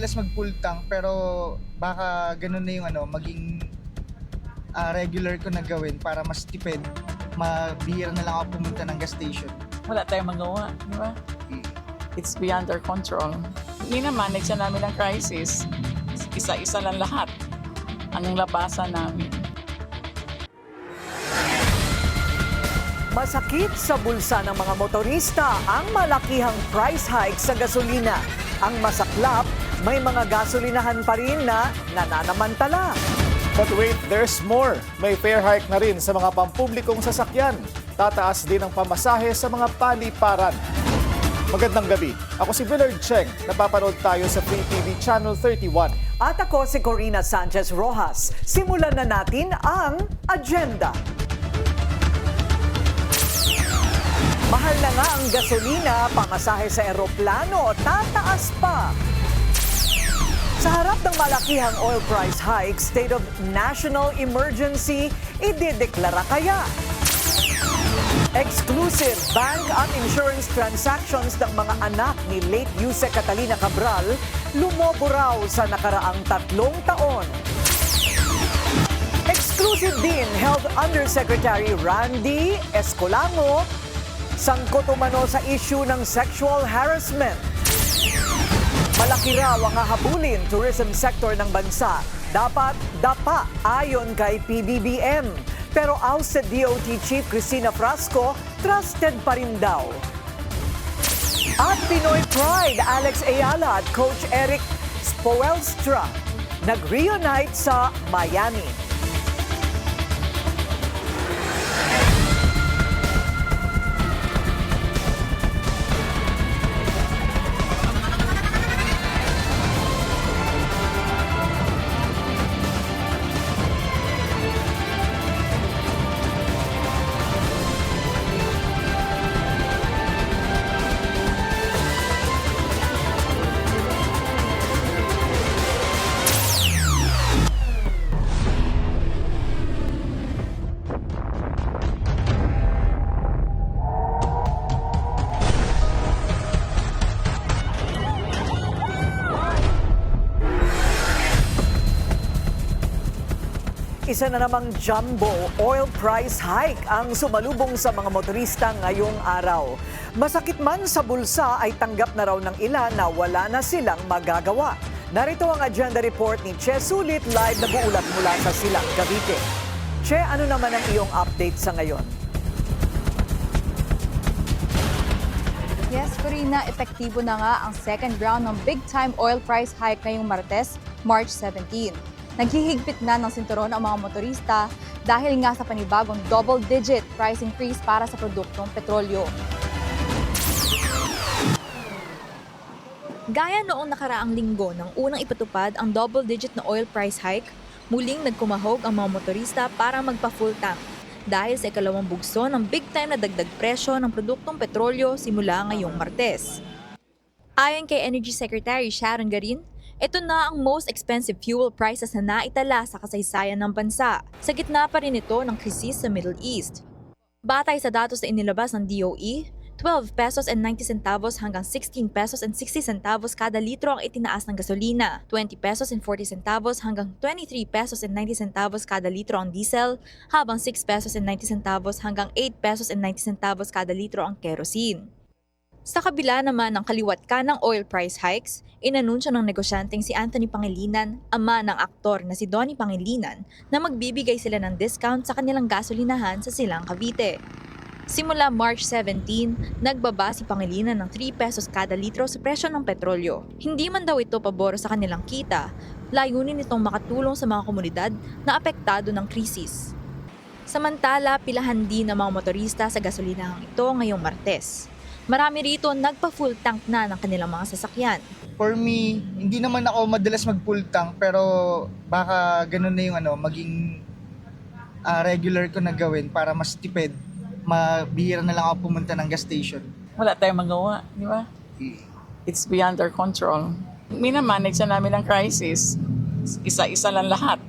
madalas mag-full tank, pero baka ganun na yung maging regular ko na gawin para mas tipid. Mabihira na lang ako pumunta ng gas station. Wala tayong magawa, di ba? It's beyond our control. Minamanage na namin ang crisis. Isa-isa lang lahat ang labasan namin. Masakit sa bulsa ng mga motorista ang malakihang price hike sa gasolina. Ang masaklap, may mga gasolinahan pa rin na nananamantala. But wait, there's more. May fare hike na rin sa mga pampublikong sasakyan. Tataas din ang pamasahe sa mga paliparan. Magandang gabi. Ako si Willard Cheng. Napapanood tayo sa Free TV Channel 31. At ako si Corina Sanchez Rojas. Simulan na natin ang agenda. Mahal na nga ang gasolina, pamasahe sa eroplano, tataas pa. Sa harap ng malakihang oil price hike, state of national emergency, idideklara kaya. Exclusive bank at insurance transactions ng mga anak ni late Yuse Catalina Cabral lumobo raw sa nakaraang 3 taon. Exclusive din Health Undersecretary Randy Escolango sangkot umano sa issue ng sexual harassment. Malaki raw ang hahabulin tourism sector ng bansa. Dapat dapa ayon kay PBBM. Pero ousted DOT Chief Cristina Frasco, trusted pa rin daw. At Pinoy Pride, Alex Ayala at Coach Eric Spoelstra nag-reunite sa Miami. Isa na namang jumbo oil price hike ang sumalubong sa mga motorista ngayong araw. Masakit man sa bulsa ay tanggap na raw ng ilan na wala na silang magagawa. Narito ang agenda report ni Che Sulit, live na buulat mula sa Silang, Cavite. Che, ano naman ang iyong update sa ngayon? Yes, Corina, epektibo na nga ang second round ng big-time oil price hike ngayong Martes, March 17. Naghihigpit na ng sinturon ang mga motorista dahil nga sa panibagong double-digit price increase para sa produktong petrolyo. Gaya noong nakaraang linggo nang unang ipatupad ang double-digit na oil price hike, muling nagkumahog ang mga motorista para magpa-full tank dahil sa ikalawang bugso ng big-time na dagdag presyo ng produktong petrolyo simula ngayong Martes. Ayon kay Energy Secretary Sharon Garin, ito na ang most expensive fuel prices na naitala sa kasaysayan ng bansa. Sa gitna pa rin ito ng krisis sa Middle East. Batay sa datos na inilabas ng DOE, 12 pesos and 90 centavos hanggang 16 pesos and 60 centavos kada litro ang itinaas ng gasolina, 20 pesos and 40 centavos hanggang 23 pesos and 90 centavos kada litro ang diesel, habang 6 pesos and 90 centavos hanggang 8 pesos and 90 centavos kada litro ang kerosene. Sa kabila naman ng kaliwat ka ng oil price hikes, inanunsyo ng negosyanteng si Anthony Pangilinan, ama ng aktor na si Donnie Pangilinan, na magbibigay sila ng discount sa kanilang gasolinahan sa Silang, Cavite. Simula March 17, nagbaba si Pangilinan ng 3 pesos kada litro sa presyo ng petrolyo. Hindi man daw ito pabor sa kanilang kita, layunin itong makatulong sa mga komunidad na apektado ng krisis. Samantala, pilahan din ng mga motorista sa gasolinahang ito ngayong Martes. Marami rito nagpa-full tank na ng kanilang mga sasakyan. For me, hindi naman ako madalas mag-full tank, pero baka ganun na yung maging regular ko na gawin para mas tipid. Mabihira na lang ako pumunta ng gas station. Wala tayong magawa, di ba? It's beyond our control. Minamanage na namin ang crisis. Isa-isa lang lahat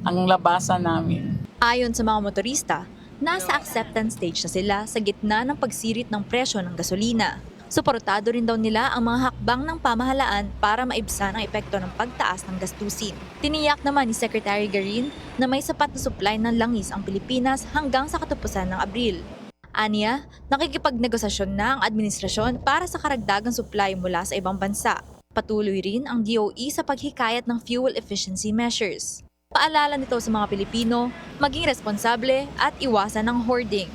ang labasan namin. Ayon sa mga motorista, nasa acceptance stage na sila sa gitna ng pagsirit ng presyo ng gasolina. Suportado rin daw nila ang mga hakbang ng pamahalaan para maibsan ang epekto ng pagtaas ng gastusin. Tiniyak naman ni Secretary Garin na may sapat na supply ng langis ang Pilipinas hanggang sa katapusan ng Abril. Aniya, nakikipagnegosasyon na ang administrasyon para sa karagdagang supply mula sa ibang bansa. Patuloy rin ang DOE sa paghikayat ng fuel efficiency measures. Paalala nito sa mga Pilipino, maging responsable at iwasan ang hoarding.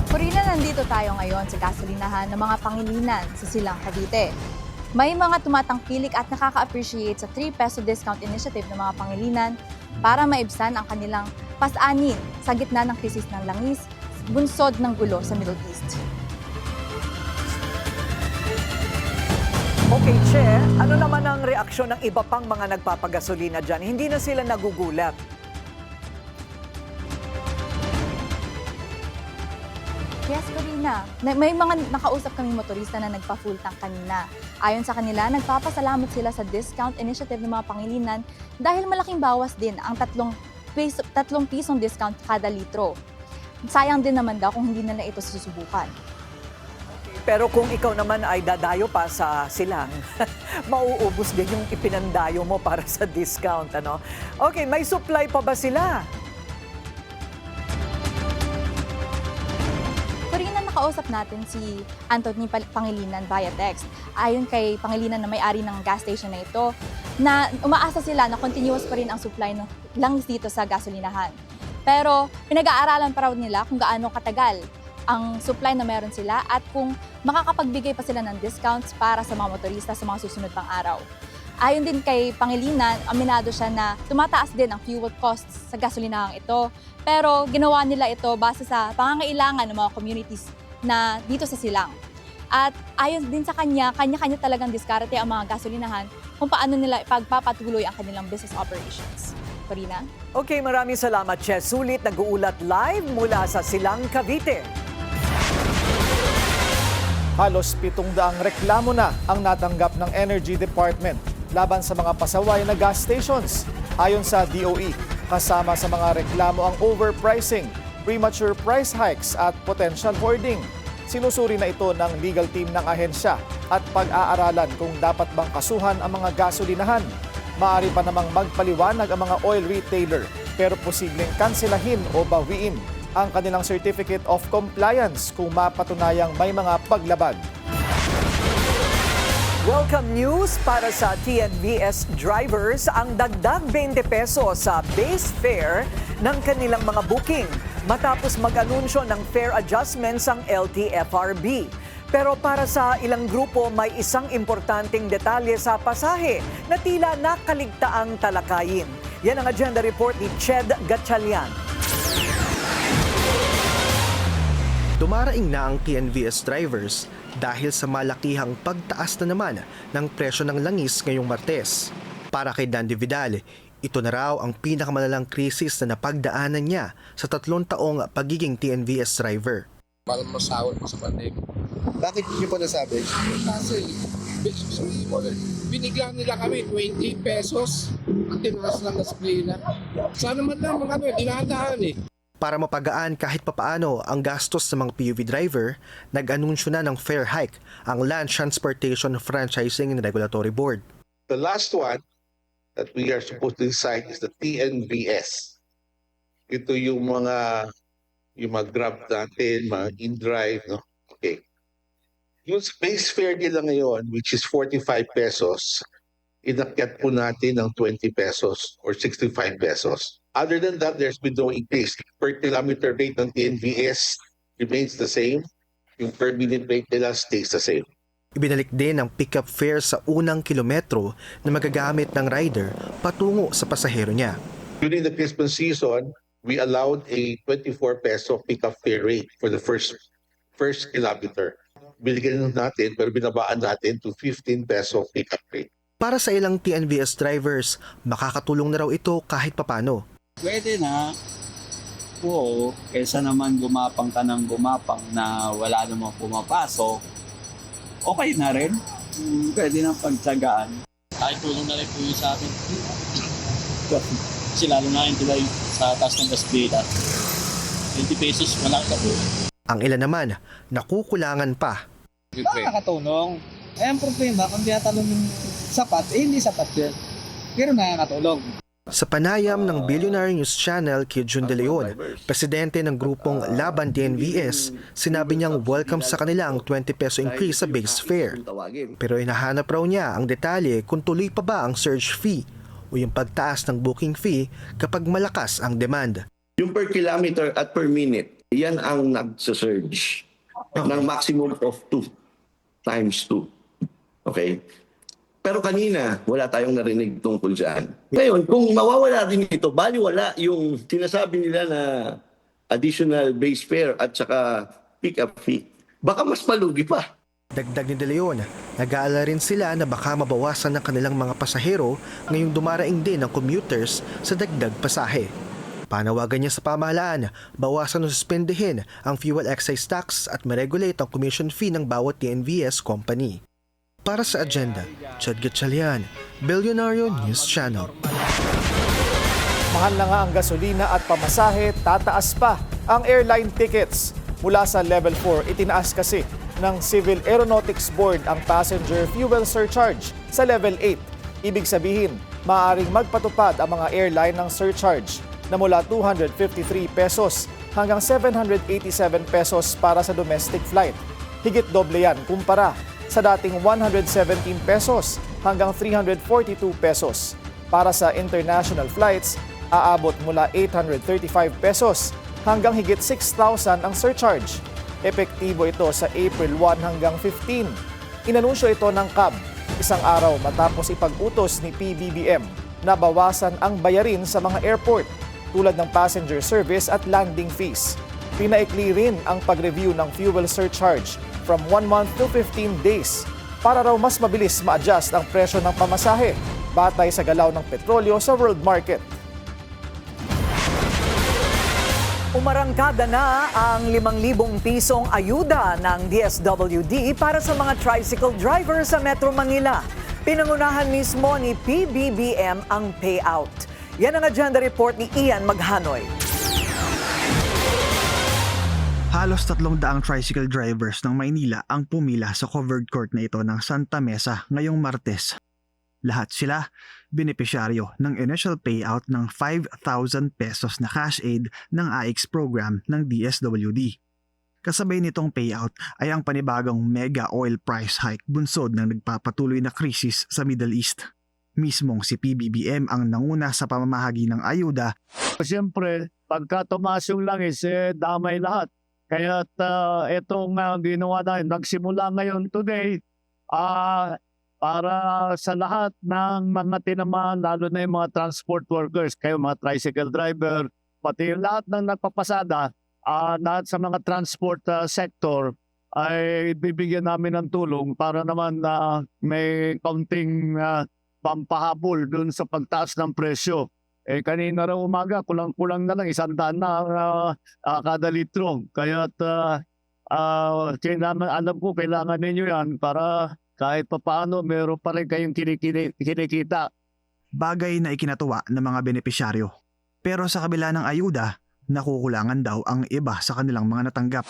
Corina, nandito tayo ngayon sa gasolinahan ng mga Pangilinan sa Silang Cavite. May mga tumatangkilik at nakaka-appreciate sa 3 peso discount initiative ng mga Pangilinan para maibsan ang kanilang pasanin sa gitna ng krisis ng langis, bunsod ng gulo sa Middle East. Okay, Che, ano naman ang reaksyon ng iba pang mga nagpapagasolina dyan? Hindi na sila nagugulat. Yes, Corina. May mga nakausap kaming motorista na nagpa-full tank kanina. Ayon sa kanila, nagpapasalamat sila sa discount initiative ng mga Pangilinan dahil malaking bawas din ang 3 pisong discount kada litro. Sayang din naman daw kung hindi nila ito susubukan. Pero kung ikaw naman ay dadayo pa sa Silang, mauubos din yung ipinandayo mo para sa discount, ano? Okay, may supply pa ba sila? Corina, nakausap natin si Anthony Pangilinan via text. Ayon kay Pangilinan na may-ari ng gas station na ito, na umaasa sila na continuous pa rin ang supply ng langis dito sa gasolinahan. Pero pinag-aaralan pa raw nila kung gaano katagal ang supply na meron sila at kung makakapagbigay pa sila ng discounts para sa mga motorista sa mga susunod pang araw. Ayon din kay Pangilinan, aminado siya na tumataas din ang fuel costs sa gasolinahang ito. Pero ginawa nila ito base sa pangangailangan ng mga communities na dito sa Silang. At ayon din sa kanya-kanya talagang diskarte ang mga gasolinahan kung paano nila ipagpapatuloy ang kanilang business operations. Corina? Okay, maraming salamat, Che. Sulit nag-uulat live mula sa Silang, Cavite. Halos 700 reklamo na ang natanggap ng Energy Department laban sa mga pasaway na gas stations. Ayon sa DOE, kasama sa mga reklamo ang overpricing, premature price hikes at potential hoarding. Sinusuri na ito ng legal team ng ahensya at pag-aaralan kung dapat bang kasuhan ang mga gasolinahan. Maaari pa namang magpaliwanag ang mga oil retailer pero posibleng kanselahin o bawiin ang kanilang Certificate of Compliance kung mapatunayang may mga paglabag. Welcome news para sa TNVS drivers ang dagdag 20 pesos sa base fare ng kanilang mga booking matapos mag-anunsyo ng fare adjustments ang LTFRB. Pero para sa ilang grupo may isang importanteng detalye sa pasahe na tila nakaligtaang talakayin. Yan ang agenda report ni Ched Gatchalian. Dumaraing na ang TNVS drivers dahil sa malakihang pagtaas na naman ng presyo ng langis ngayong Martes. Para kay Dandy Vidal, ito na raw ang pinakamalalang krisis na napagdaanan niya sa 3 taong pagiging TNVS driver. Para masahol ko sa pandemic. Bakit niyo po nasabi? Kasi binigyan nila kami 20 pesos ang tinaas ng gasolina. Sana man lang mga dinadaan eh. Para mapagaan kahit papaano ang gastos ng mga PUV driver, nag-anunsyo na ng fare hike ang Land Transportation Franchising and Regulatory Board. The last one that we are supposed to decide is the TNVS. Ito yung mga Grab natin, mga in-drive, no? Okay. Yung base fare nila ngayon, which is 45 pesos, inakyat po natin ng 20 pesos or 65 pesos. Other than that, there's been no increase. Per kilometer rate ng TNVS remains the same. Yung per minute rate nila stays the same. Ibinalik din ang pick-up fare sa unang kilometro na magagamit ng rider patungo sa pasahero niya. During the Christmas season, we allowed a 24 peso pick-up fare rate for the first kilometer. Binigyan natin pero binabaan natin to 15 peso pick-up rate. Para sa ilang TNVS drivers, makakatulong na raw ito kahit papano. Pwede na. Oo, kaysa naman gumapang ka ng gumapang na wala namang pumapasok, okay na rin. Pwede nang pagtsagaan. Kahit tulong na rin po yun sa atin. Kasi lalo na yung tulay sa taas ng gasolina. 20 pesos, malaki na po. Ang ilan naman, nakukulangan pa. Nakakatulong. Eh, ang problema, kung tinatanong yung sapat, hindi sapat yun. Pero nakakatulong. Sa panayam ng Billionaire News Channel kay Jun De Leon, presidente ng grupong Laban TNVS, sinabi niyang welcome sa kanila ang 20 peso increase sa base fare. Pero hinahanap raw niya ang detalye kung tuloy pa ba ang surge fee o yung pagtaas ng booking fee kapag malakas ang demand. Yung per kilometer at per minute, yan ang nagsa-surge ng maximum of 2 times 2. Okay? Pero kanina, wala tayong narinig tungkol dyan. Ngayon, kung mawawala din ito, baliwala yung sinasabi nila na additional base fare at saka pick-up fee. Baka mas malugi pa. Dagdag ni De Leon, nag-aalala rin sila na baka mabawasan ng kanilang mga pasahero ngayong dumaraing din ang commuters sa dagdag pasahe. Panawagan niya sa pamahalaan, bawasan o suspendehin ang fuel excise tax at maregulate ang commission fee ng bawat TNVS company. Para sa Agenda, Chad Gatchalian, Billionaire News Channel. Mahal na nga ang gasolina at pamasahe, tataas pa ang airline tickets. Mula sa Level 4, itinaas kasi ng Civil Aeronautics Board ang passenger fuel surcharge sa Level 8. Ibig sabihin, maaaring magpatupad ang mga airline ng surcharge na mula 253 pesos hanggang 787 pesos para sa domestic flight. Higit doble yan kumpara sa dating 117 pesos hanggang 342 pesos. Para sa international flights, aabot mula 835 pesos hanggang higit 6,000 ang surcharge. Epektibo ito sa April 1 hanggang 15. Inanunsyo ito ng CAB isang araw matapos ipag-utos ni PBBM na bawasan ang bayarin sa mga airport tulad ng passenger service at landing fees. Pinaikli rin ang pag-review ng fuel surcharge from 1 month to 15 days para raw mas mabilis ma-adjust ang presyo ng pamasahe batay sa galaw ng petrolyo sa world market. Umarangkada na ang 5,000 pisong ayuda ng DSWD para sa mga tricycle driver sa Metro Manila. Pinangunahan mismo ni PBBM ang payout. Yan ang agenda report ni Ian Maghanoy. Halos 300 tricycle drivers ng Maynila ang pumila sa covered court na ito ng Santa Mesa ngayong Martes. Lahat sila benepisyaryo ng initial payout ng 5,000 pesos na cash aid ng AIX program ng DSWD. Kasabay nitong payout ay ang panibagong mega oil price hike bunsod ng nagpapatuloy na krisis sa Middle East. Mismong si PBBM ang nanguna sa pamamahagi ng ayuda. Siyempre, pagka tumaas yung langis, damay lahat. Kaya itong ginawa natin, nagsimula ngayon today para sa lahat ng mga tinamaan, lalo na yung mga transport workers, kayo mga tricycle driver, pati lahat ng nagpapasada, lahat sa mga transport sector, ay bibigyan namin ng tulong para naman may kaunting pampahabol dun sa pagtaas ng presyo. Kanina raw umaga, kulang-kulang na lang, 100 na kada litro. Kaya alam ko, kailangan ninyo yan para kahit papaano meron pa rin kayong kinikita. Bagay na ikinatuwa ng mga benepisyaryo. Pero sa kabila ng ayuda, nakukulangan daw ang iba sa kanilang mga natanggap.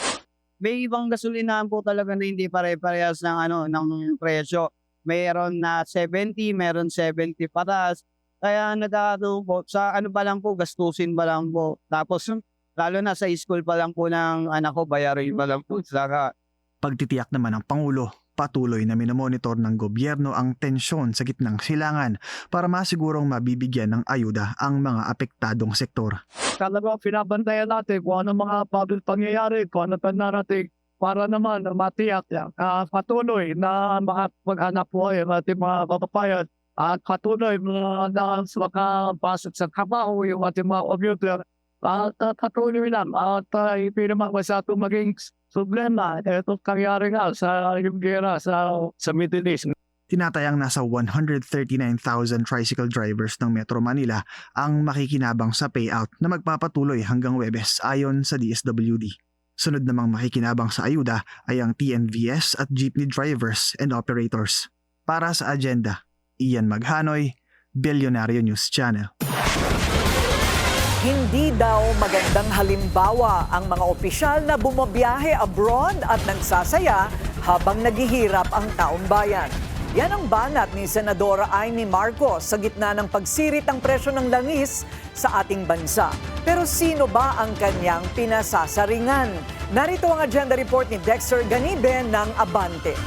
May ibang gasolinahan po talaga na hindi pare-parehas ng presyo. Mayroon na 70, meron 70 paras. Kaya nagkakaroon po, sa pa lang po, gastusin pa lang po. Tapos, lalo na sa school pa lang po ng anak ko, bayarin pa lang po. Pagtitiyak naman ng Pangulo, patuloy na minomonitor ng gobyerno ang tensyon sa gitnang silangan para masigurong mabibigyan ng ayuda ang mga apektadong sektor. Talaga, pinabantayan natin kung ano mga pangyayari, kung ano narating para naman matiyak patuloy na maghanap po ang ating mga kababayan. At patuloy na makapasok sa trabaho yung ating mga commuter. At patuloy lang. At hindi naman sa itong maging problema. Ito kangyari nga sa yung gera sa Middle East. Tinatayang nasa 139,000 tricycle drivers ng Metro Manila ang makikinabang sa payout na magpapatuloy hanggang Huwebes ayon sa DSWD. Sunod namang makikinabang sa ayuda ay ang TNVS at jeepney drivers and operators. Para sa Agenda, Ian Maghanoy, Billionaire News Channel. Hindi daw magandang halimbawa ang mga opisyal na bumabiyahe abroad at nagsasaya habang naghihirap ang taong bayan. Yan ang banat ni Senadora Amy Marcos sa gitna ng pagsirit ng presyo ng langis sa ating bansa. Pero sino ba ang kanyang pinasasaringan? Narito ang agenda report ni Dexter Ganibe ng Abante.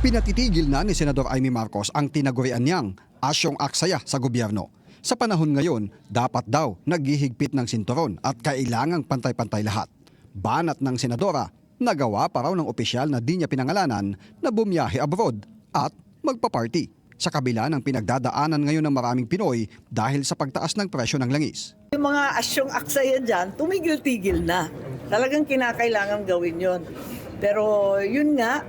Pinatitigil na ni Senador Amy Marcos ang tinagurian niyang asyong aksaya sa gobyerno. Sa panahon ngayon, dapat daw naghihigpit ng sinturon at kailangang pantay-pantay lahat. Banat ng senadora, nagawa pa raw ng opisyal na di niya pinangalanan na bumiyahe abroad at magpa-party sa kabila ng pinagdadaanan ngayon ng maraming Pinoy dahil sa pagtaas ng presyo ng langis. Yung mga asyong aksaya dyan, tumigil-tigil na. Talagang kinakailangan gawin yon. Pero yun nga,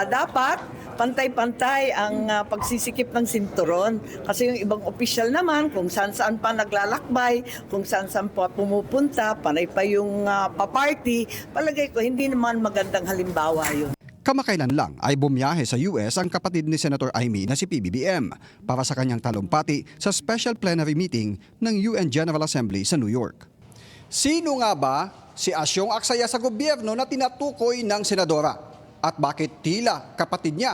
dapat pantay-pantay ang pagsisikip ng sinturon. Kasi yung ibang opisyal naman, kung saan-saan pa naglalakbay, kung saan-saan pa pumupunta, panay pa yung pa-party, palagay ko hindi naman magandang halimbawa yun. Kamakailan lang ay bumiyahe sa US ang kapatid ni Senator Amy na si PBBM para sa kanyang talumpati sa special plenary meeting ng UN General Assembly sa New York. Sino nga ba si asyong aksaya sa gobyerno na tinatukoy ng senadora? At bakit tila kapatid niya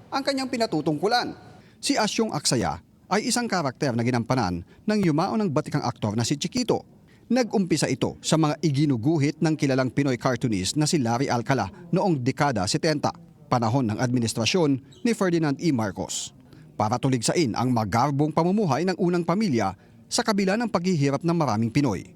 ang kanyang pinatutungkulan? Si Asyong Aksaya ay isang karakter na ginampanan ng yumao ng batikang aktor na si Chiquito. Nag-umpisa ito sa mga iginuguhit ng kilalang Pinoy cartoonist na si Larry Alcala noong dekada 70, panahon ng administrasyon ni Ferdinand E. Marcos. Para tuligsain ang magarbong pamumuhay ng unang pamilya sa kabila ng paghihirap ng maraming Pinoy.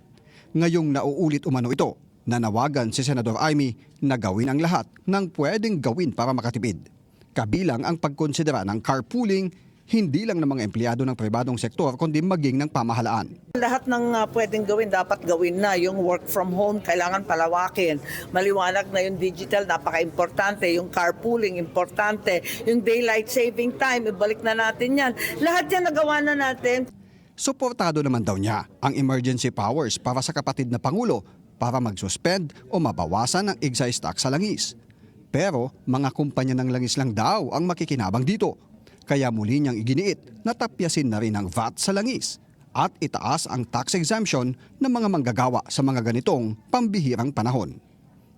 Ngayong nauulit umano ito, nanawagan si Senador Amy na gawin ang lahat ng pwedeng gawin para makatipid. Kabilang ang pagkonsidera ng carpooling, hindi lang ng mga empleyado ng pribadong sektor kundi maging ng pamahalaan. Lahat ng pwedeng gawin, dapat gawin na. Yung work from home, kailangan palawakin. Maliwanag na yung digital, napaka-importante. Yung carpooling, importante. Yung daylight saving time, ibalik na natin yan. Lahat yan nagawa na natin. Suportado naman daw niya ang emergency powers para sa kapatid na Pangulo para mag-suspend o mabawasan ang excise tax sa langis. Pero mga kumpanya ng langis lang daw ang makikinabang dito. Kaya muli niyang iginiit na tapyasin na rin ang VAT sa langis at itaas ang tax exemption ng mga manggagawa sa mga ganitong pambihirang panahon.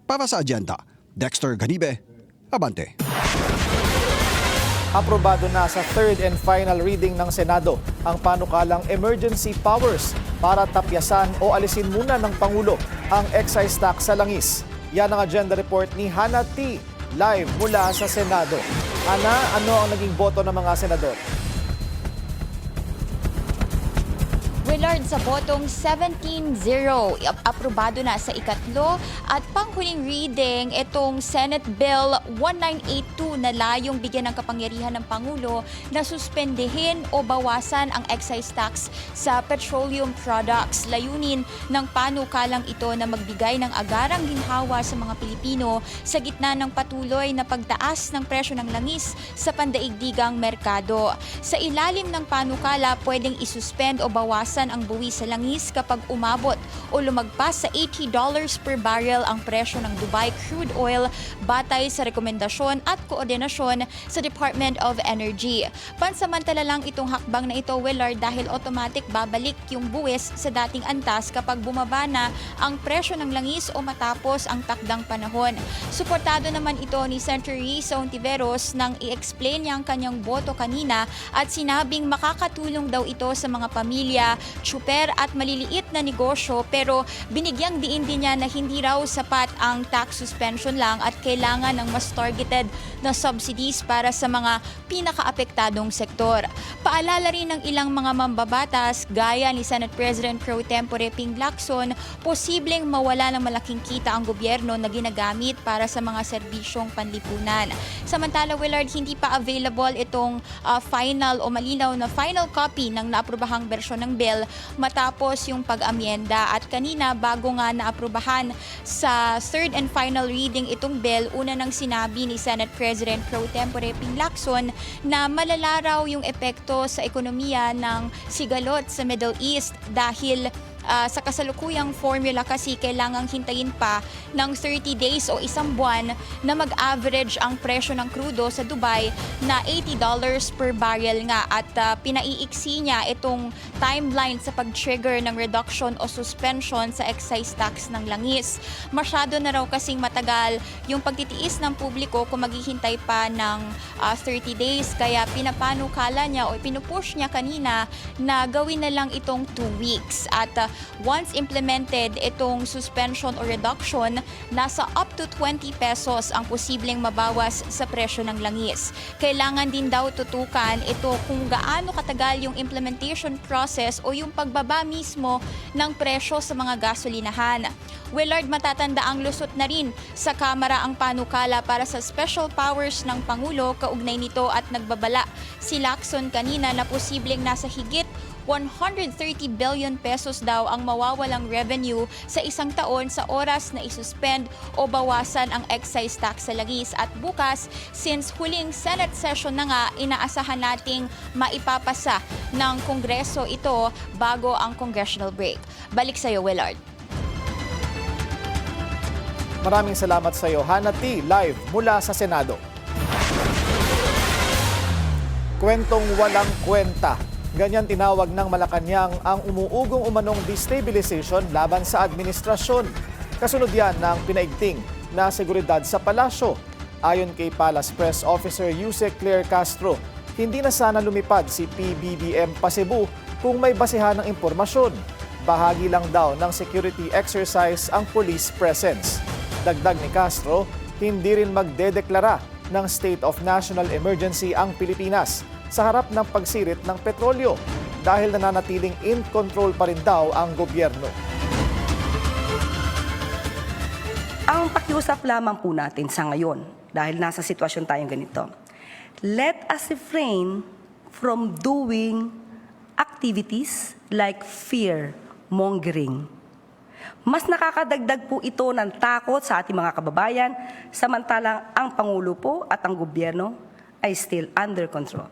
Para sa agenda, Dexter Ganibe, Abante. Aprobado na sa third and final reading ng Senado ang panukalang emergency powers para tapyasan o alisin muna ng Pangulo ang excise tax sa langis. Yan ang agenda report ni Hannah T. live mula sa Senado. Hannah, ano ang naging boto ng mga senador? Willard, sa botong 17-0, aprobado na sa ikatlo at panghuling reading itong Senate Bill 1982 na layong bigyan ng kapangyarihan ng Pangulo na suspendehin o bawasan ang excise tax sa petroleum products. Layunin ng panukalang ito na magbigay ng agarang ginhawa sa mga Pilipino sa gitna ng patuloy na pagtaas ng presyo ng langis sa pandaigdigang merkado. Sa ilalim ng panukala, pwedeng isuspend o bawasan ang buwis sa langis kapag umabot o lumagpas sa $80 per barrel ang presyo ng Dubai crude oil batay sa rekomendasyon at koordinasyon sa Department of Energy. Pansamantala lang itong hakbang na ito, Willard, dahil automatic babalik yung buwis sa dating antas kapag bumaba na ang presyo ng langis o matapos ang takdang panahon. Suportado naman ito ni Senator Risa Ontiveros nang i-explain niya ang kanyang boto kanina at sinabing makakatulong daw ito sa mga pamilya, tsuper at maliliit na negosyo, pero binigyang diin din niya na hindi raw sapat ang tax suspension lang at kailangan ng mas targeted na subsidies para sa mga pinakaapektadong sektor. Paalala rin ng ilang mga mambabatas gaya ni Senate President Pro Tempore Ping Lacson, posibleng mawala ng malaking kita ang gobyerno na ginagamit para sa mga serbisyong panlipunan. Samantala, Willard, hindi pa available itong final o malinaw na final copy ng naaprobahang bersyon ng bill matapos yung pag-amyenda. At kanina, bago nga naaprubahan sa third and final reading itong bill, una nang sinabi ni Senate President Pro Tempore Ping Lacson na malala raw yung epekto sa ekonomiya ng sigalot sa Middle East dahil sa kasalukuyang formula kasi kailangang hintayin pa ng 30 days o isang buwan na mag-average ang presyo ng krudo sa Dubai na $80 per barrel nga at pinaiiksi niya itong timeline sa pag-trigger ng reduction o suspension sa excise tax ng langis. Masyado na raw kasing matagal yung pagtitiis ng publiko kung maghihintay pa ng 30 days kaya pinapanukala niya o pinupush niya kanina na gawin na lang itong 2 weeks at once implemented itong suspension o reduction, nasa up to 20 pesos ang posibleng mabawas sa presyo ng langis. Kailangan din daw tutukan ito kung gaano katagal yung implementation process o yung pagbaba mismo ng presyo sa mga gasolinahan. Willard, matatanda ang lusot na rin sa Kamara ang panukala para sa special powers ng Pangulo kaugnay nito at nagbabala si Lacson kanina na posibleng nasa higit 130 billion pesos daw ang mawawalang revenue sa isang taon sa oras na isuspend o bawasan ang excise tax sa langis. At bukas, since huling Senate session na nga, inaasahan nating maipapasa ng Kongreso ito bago ang congressional break. Balik sa iyo, Willard. Maraming salamat sa iyo, Hannah T. Live mula sa Senado. Kwentong walang kwenta. Ganyan tinawag ng Malacanang ang umuugong umanong destabilization laban sa administrasyon. Kasunod yan ng pinaigting na seguridad sa palasyo. Ayon kay Palace Press Officer Yuse Claire Castro, hindi na sana lumipad si PBBM pa Cebu kung may basehan ng impormasyon. Bahagi lang daw ng security exercise ang police presence. Dagdag ni Castro, hindi rin magdedeklara ng state of national emergency ang Pilipinas sa harap ng pagsirit ng petrolyo dahil nananatiling in control pa rin daw ang gobyerno. Ang pakiusap lamang po natin sa ngayon dahil nasa sitwasyon tayong ganito. Let us refrain from doing activities like fear-mongering. Mas nakakadagdag po ito ng takot sa ating mga kababayan samantalang ang Pangulo po at ang gobyerno ay still under control.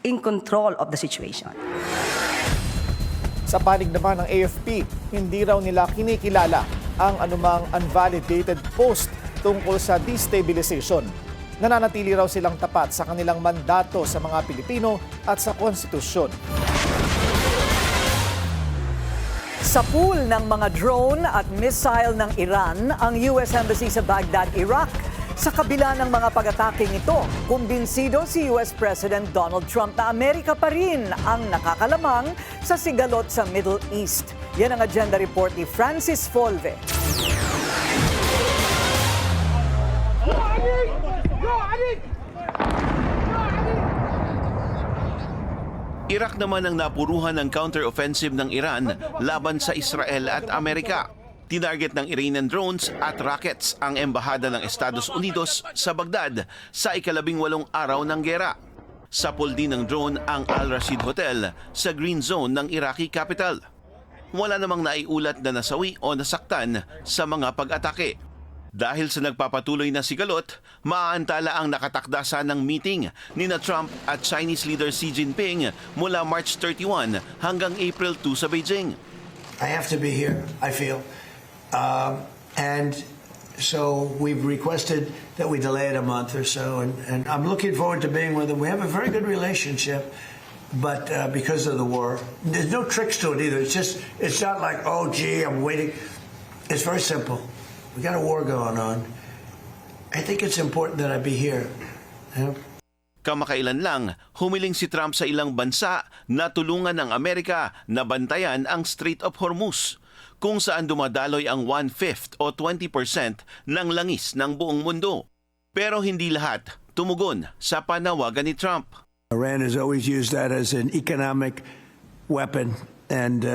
In control of the situation. Sa panig naman ng AFP, hindi raw nila kinikilala ang anumang unvalidated post tungkol sa destabilization. Nananatili raw silang tapat sa kanilang mandato sa mga Pilipino at sa konstitusyon. Sa pool ng mga drone at missile ng Iran, ang US Embassy sa Baghdad, Iraq. Sa kabila ng mga pag-ataking ito, kumbinsido si US President Donald Trump na Amerika pa rin ang nakakalamang sa sigalot sa Middle East. Yan ang agenda report ni Francis Folve. Iraq naman ang napuruhan ng counter-offensive ng Iran laban sa Israel at Amerika. Tinarget ng Iranian drones at rockets ang embahada ng Estados Unidos sa Baghdad sa ika-18 araw ng gera. Sapul din ng drone ang Al Rashid Hotel sa Green Zone ng Iraqi capital. Wala namang naiulat na nasawi o nasaktan sa mga pag-atake. Dahil sa nagpapatuloy na sigalot, maaantala ang nakatakdasan ng meeting ni Trump at Chinese leader Xi Jinping mula March 31 hanggang April 2 sa Beijing. I have to be here, I feel. And so we've requested that we delay it a month or so, and I'm looking forward to being with them. We have a very good relationship, but because of the war, there's no tricks to it either. It's not like, oh, gee, I'm waiting. It's very simple. We got a war going on. I think it's important that I be here. You know? Kamakailan lang, humiling si Trump sa ilang bansa na tulungan ng Amerika na bantayan ang Strait of Hormuz, kung saan dumadaloy ang 1/5 o 20% ng langis ng buong mundo. Pero hindi lahat tumugon sa panawagan ni Trump. Iran has always used that as an economic weapon, and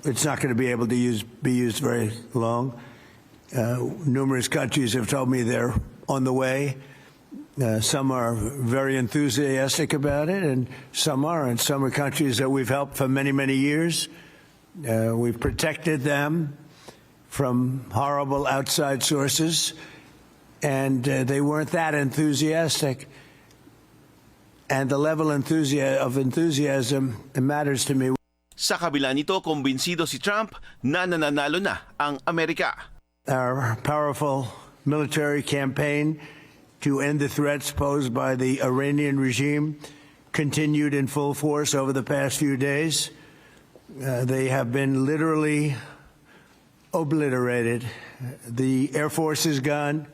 it's not going to be able to be used very long. Numerous countries have told me they're on the way. Some are very enthusiastic about it, and some aren't. Some are countries that we've helped for many, many years. We've protected them from horrible outside sources, and they weren't that enthusiastic. And the level of enthusiasm matters to me. Sa kabila nito, kumbinsido si Trump na nananalo na ang Amerika. Our powerful military campaign to end the threats posed by the Iranian regime continued in full force over the past few days. They have been literally obliterated. The Air Force is gone,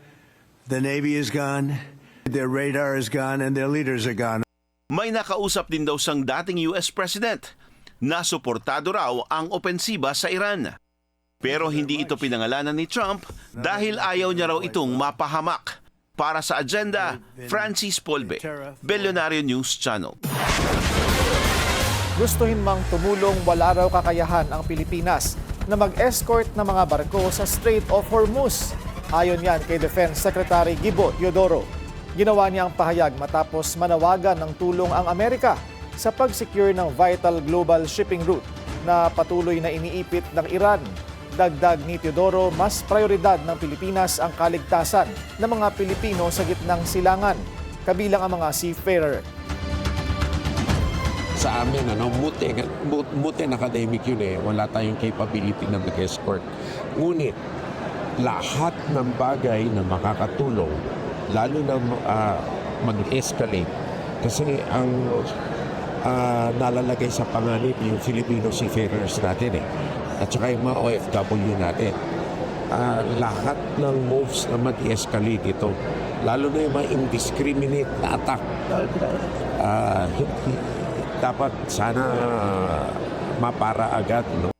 the Navy is gone, their radar is gone, and their leaders are gone. May nakausap din daw sang dating US President na suportado raw ang opensiba sa Iran. Pero hindi ito pinangalanan ni Trump dahil ayaw niya raw itong mapahamak. Para sa agenda, Francis Polbe, Billionaire News Channel. Gustuhin mang tumulong, wala raw kakayahan ang Pilipinas na mag-escort ng mga barko sa Strait of Hormuz. Ayon yan kay Defense Secretary Gibo Teodoro. Ginawa niya ang pahayag matapos manawagan ng tulong ang Amerika sa pag-secure ng vital global shipping route na patuloy na iniipit ng Iran. Dagdag ni Teodoro, mas prioridad ng Pilipinas ang kaligtasan ng mga Pilipino sa gitnang silangan, kabilang ang mga seafarer. Sa amin, muti na academic yun eh. Wala tayong capability na mag-escort. Ngunit, lahat ng bagay na makakatulong, lalo na mag-escalate, kasi ang nalalagay sa panganib yung Filipino seafarers natin eh. At saka yung mga OFW natin. Lahat ng moves na mag-escalate ito, lalo na yung mga indiscriminate na attack, dapat sana mapara agad. No?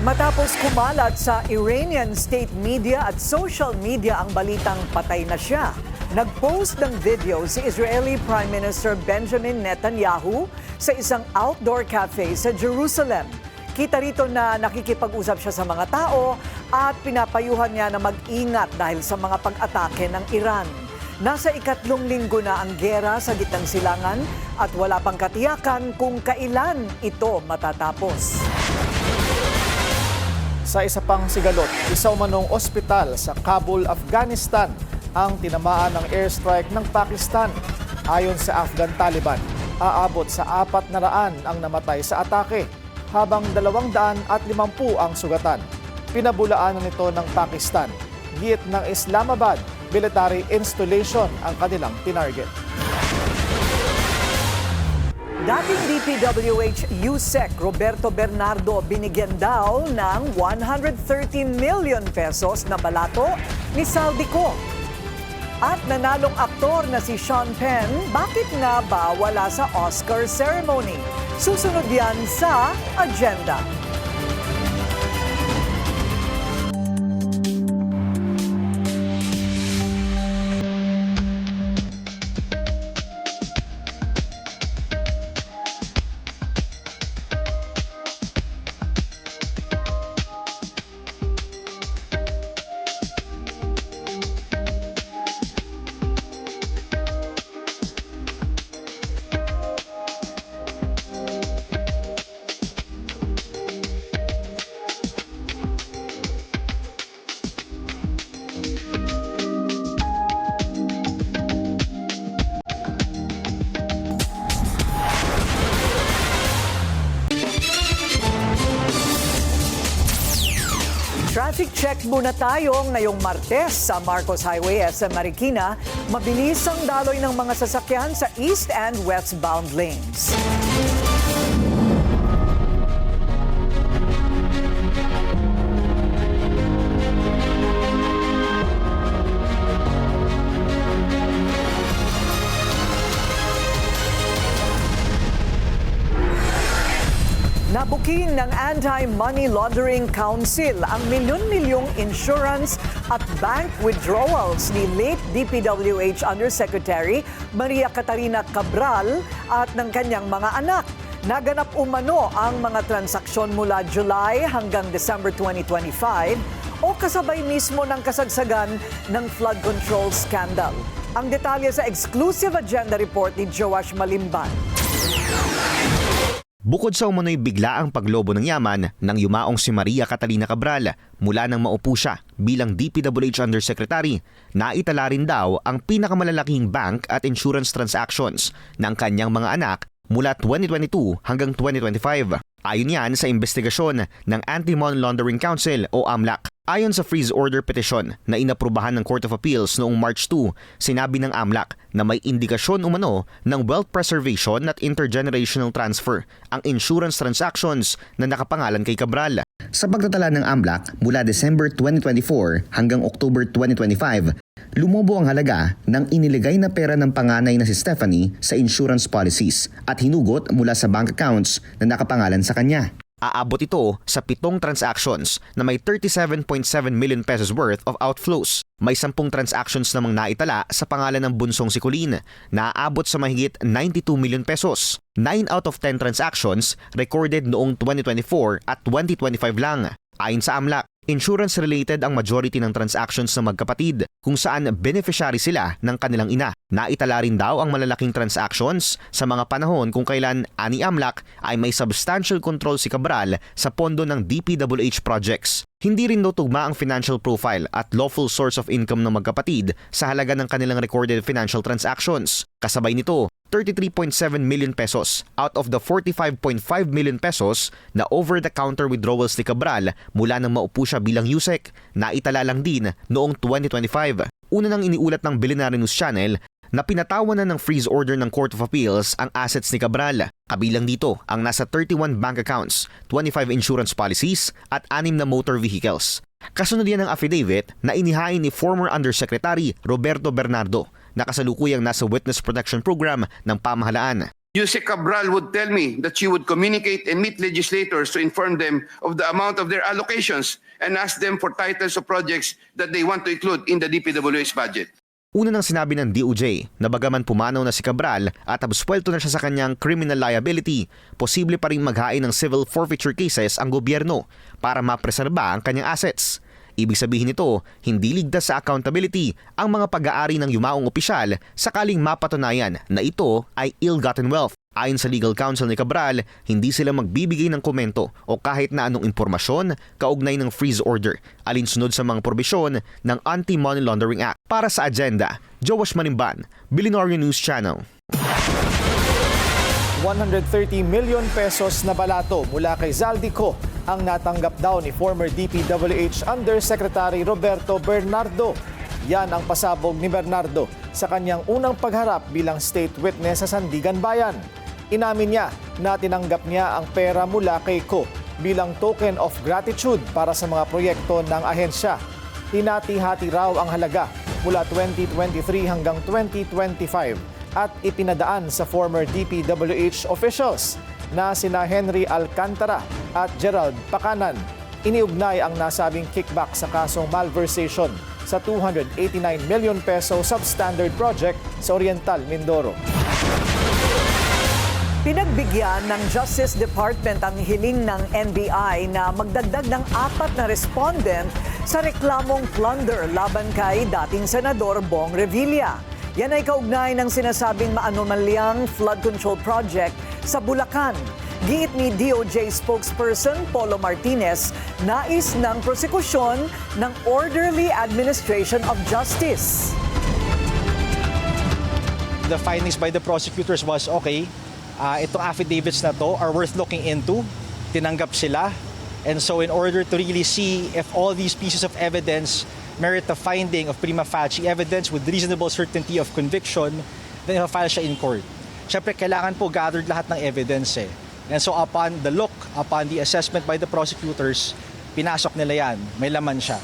Matapos kumalat sa Iranian state media at social media ang balitang patay na siya, nag-post ng video si Israeli Prime Minister Benjamin Netanyahu sa isang outdoor cafe sa Jerusalem. Kita rito na nakikipag-usap siya sa mga tao at pinapayuhan niya na mag-ingat dahil sa mga pag-atake ng Iran. Nasa 3 linggo na ang gera sa gitnang silangan at wala pang katiyakan kung kailan ito matatapos. Sa isa pang sigalot, isa umanong ospital sa Kabul, Afghanistan ang tinamaan ng airstrike ng Pakistan. Ayon sa Afghan Taliban, aabot sa 400 ang namatay sa atake, habang 250 ang sugatan. Pinabulaanan nito ng Pakistan. Git ng Islamabad, military installation ang kanilang tinarget. Dating DPWH USEC Roberto Bernardo binigyan daw ng 130 million pesos na balato ni Saldico. At nanalong aktor na si Sean Penn, bakit nga ba wala sa Oscar ceremony? Susunod yan sa agenda. Traffic check muna tayo ngayong Martes sa Marcos Highway SM Marikina. Mabilis ang daloy ng mga sasakyan sa east and westbound lanes. Nabuking ng Anti-Money Laundering Council ang milyon-milyong insurance at bank withdrawals ni late DPWH Undersecretary Maria Catarina Cabral at ng kanyang mga anak. Naganap umano ang mga transaksyon mula July hanggang December 2025 o kasabay mismo ng kasagsagan ng flood control scandal. Ang detalye sa exclusive agenda report ni Joash Malimban. Bukod sa umano'y biglaang paglobo ng yaman ng yumaong si Maria Catalina Cabral mula nang maupo siya bilang DPWH Undersecretary, naitala rin daw ang pinakamalalaking bank at insurance transactions ng kanyang mga anak mula 2022 hanggang 2025. Ayon yan sa investigasyon ng Anti-Money Laundering Council o AMLAC. Ayon sa freeze order petition na inaprubahan ng Court of Appeals noong March 2, sinabi ng AMLAC na may indikasyon umano ng wealth preservation at intergenerational transfer ang insurance transactions na nakapangalan kay Cabral. Sa pagtatala ng AMLAC mula December 2024 hanggang October 2025, lumobo ang halaga ng iniligay na pera ng panganay na si Stephanie sa insurance policies at hinugot mula sa bank accounts na nakapangalan sa kanya. Aabot ito sa 7 transactions na may 37.7 million pesos worth of outflows. May 10 transactions namang naitala sa pangalan ng bunsong si Colleen na aabot sa mahigit 92 million pesos. 9 out of 10 transactions recorded noong 2024 at 2025 lang. Ayon sa AMLAC, insurance-related ang majority ng transactions ng magkapatid kung saan beneficiary sila ng kanilang ina. Naitala rin daw ang malalaking transactions sa mga panahon kung kailan ani AMLAC ay may substantial control si Cabral sa pondo ng DPWH projects. Hindi rin tugma ang financial profile at lawful source of income ng magkapatid sa halaga ng kanilang recorded financial transactions. Kasabay nito, 33.7 million pesos out of the 45.5 million pesos na over-the-counter withdrawals ni Cabral mula nang maupo siya bilang USEC na itala lang din noong 2025. Una nang iniulat ng Billionaire News Channel na pinatawan na ng freeze order ng Court of Appeals ang assets ni Cabral. Kabilang dito ang nasa 31 bank accounts, 25 insurance policies at 6 na motor vehicles. Kasunod yan ng affidavit na inihain ni former Undersecretary Roberto Bernardo na kasalukuyang nasa Witness Protection Program ng pamahalaan. Yusek Cabral would tell me that she would communicate and meet legislators to inform them of the amount of their allocations and ask them for titles of projects that they want to include in the DPWH budget. Una nang sinabi ng DOJ na bagaman pumanaw na si Cabral at absuelto na siya sa kanyang criminal liability, posible pa rin maghain ng civil forfeiture cases ang gobyerno para mapreserba ang kanyang assets. Ibig sabihin nito, hindi ligtas sa accountability ang mga pag-aari ng yumaong opisyal sakaling mapatunayan na ito ay ill-gotten wealth. Ayon sa legal counsel ni Cabral, hindi sila magbibigay ng komento o kahit na anong impormasyon kaugnay ng freeze order alinsunod sa mga probisyon ng Anti-Money Laundering Act. Para sa agenda, Joash Manimban, Billionaire News Channel. 130 million pesos na balato mula kay Zaldico ang natanggap daw ni former DPWH Undersecretary Roberto Bernardo. Yan ang pasabog ni Bernardo sa kanyang unang pagharap bilang state witness sa Sandigan Bayan. Inamin niya na tinanggap niya ang pera mula kay Ko bilang token of gratitude para sa mga proyekto ng ahensya. Hinati-hati raw ang halaga mula 2023 hanggang 2025 at ipinadaan sa former DPWH officials na sina Henry Alcantara at Gerald Pacanan. Iniugnay ang nasabing kickback sa kasong malversation sa 289 million peso substandard project sa Oriental, Mindoro. Pinagbigyan ng Justice Department ang hiling ng NBI na magdagdag ng 4 na respondent sa reklamong plunder laban kay dating Senador Bong Revilla. Yan ay kaugnay ng sinasabing maanomalyang flood control project sa Bulacan. Giit ni DOJ spokesperson Polo Martinez, nais ng prosekusyon ng orderly administration of justice. The findings by the prosecutors was okay. Itong affidavits na to are worth looking into. Tinanggap sila. And so in order to really see if all these pieces of evidence merit the finding of prima facie evidence with reasonable certainty of conviction, then i-file siya in court. Siyempre, kailangan po gathered lahat ng evidence eh. And so upon the look, upon the assessment by the prosecutors, pinasok nila yan. May laman siya.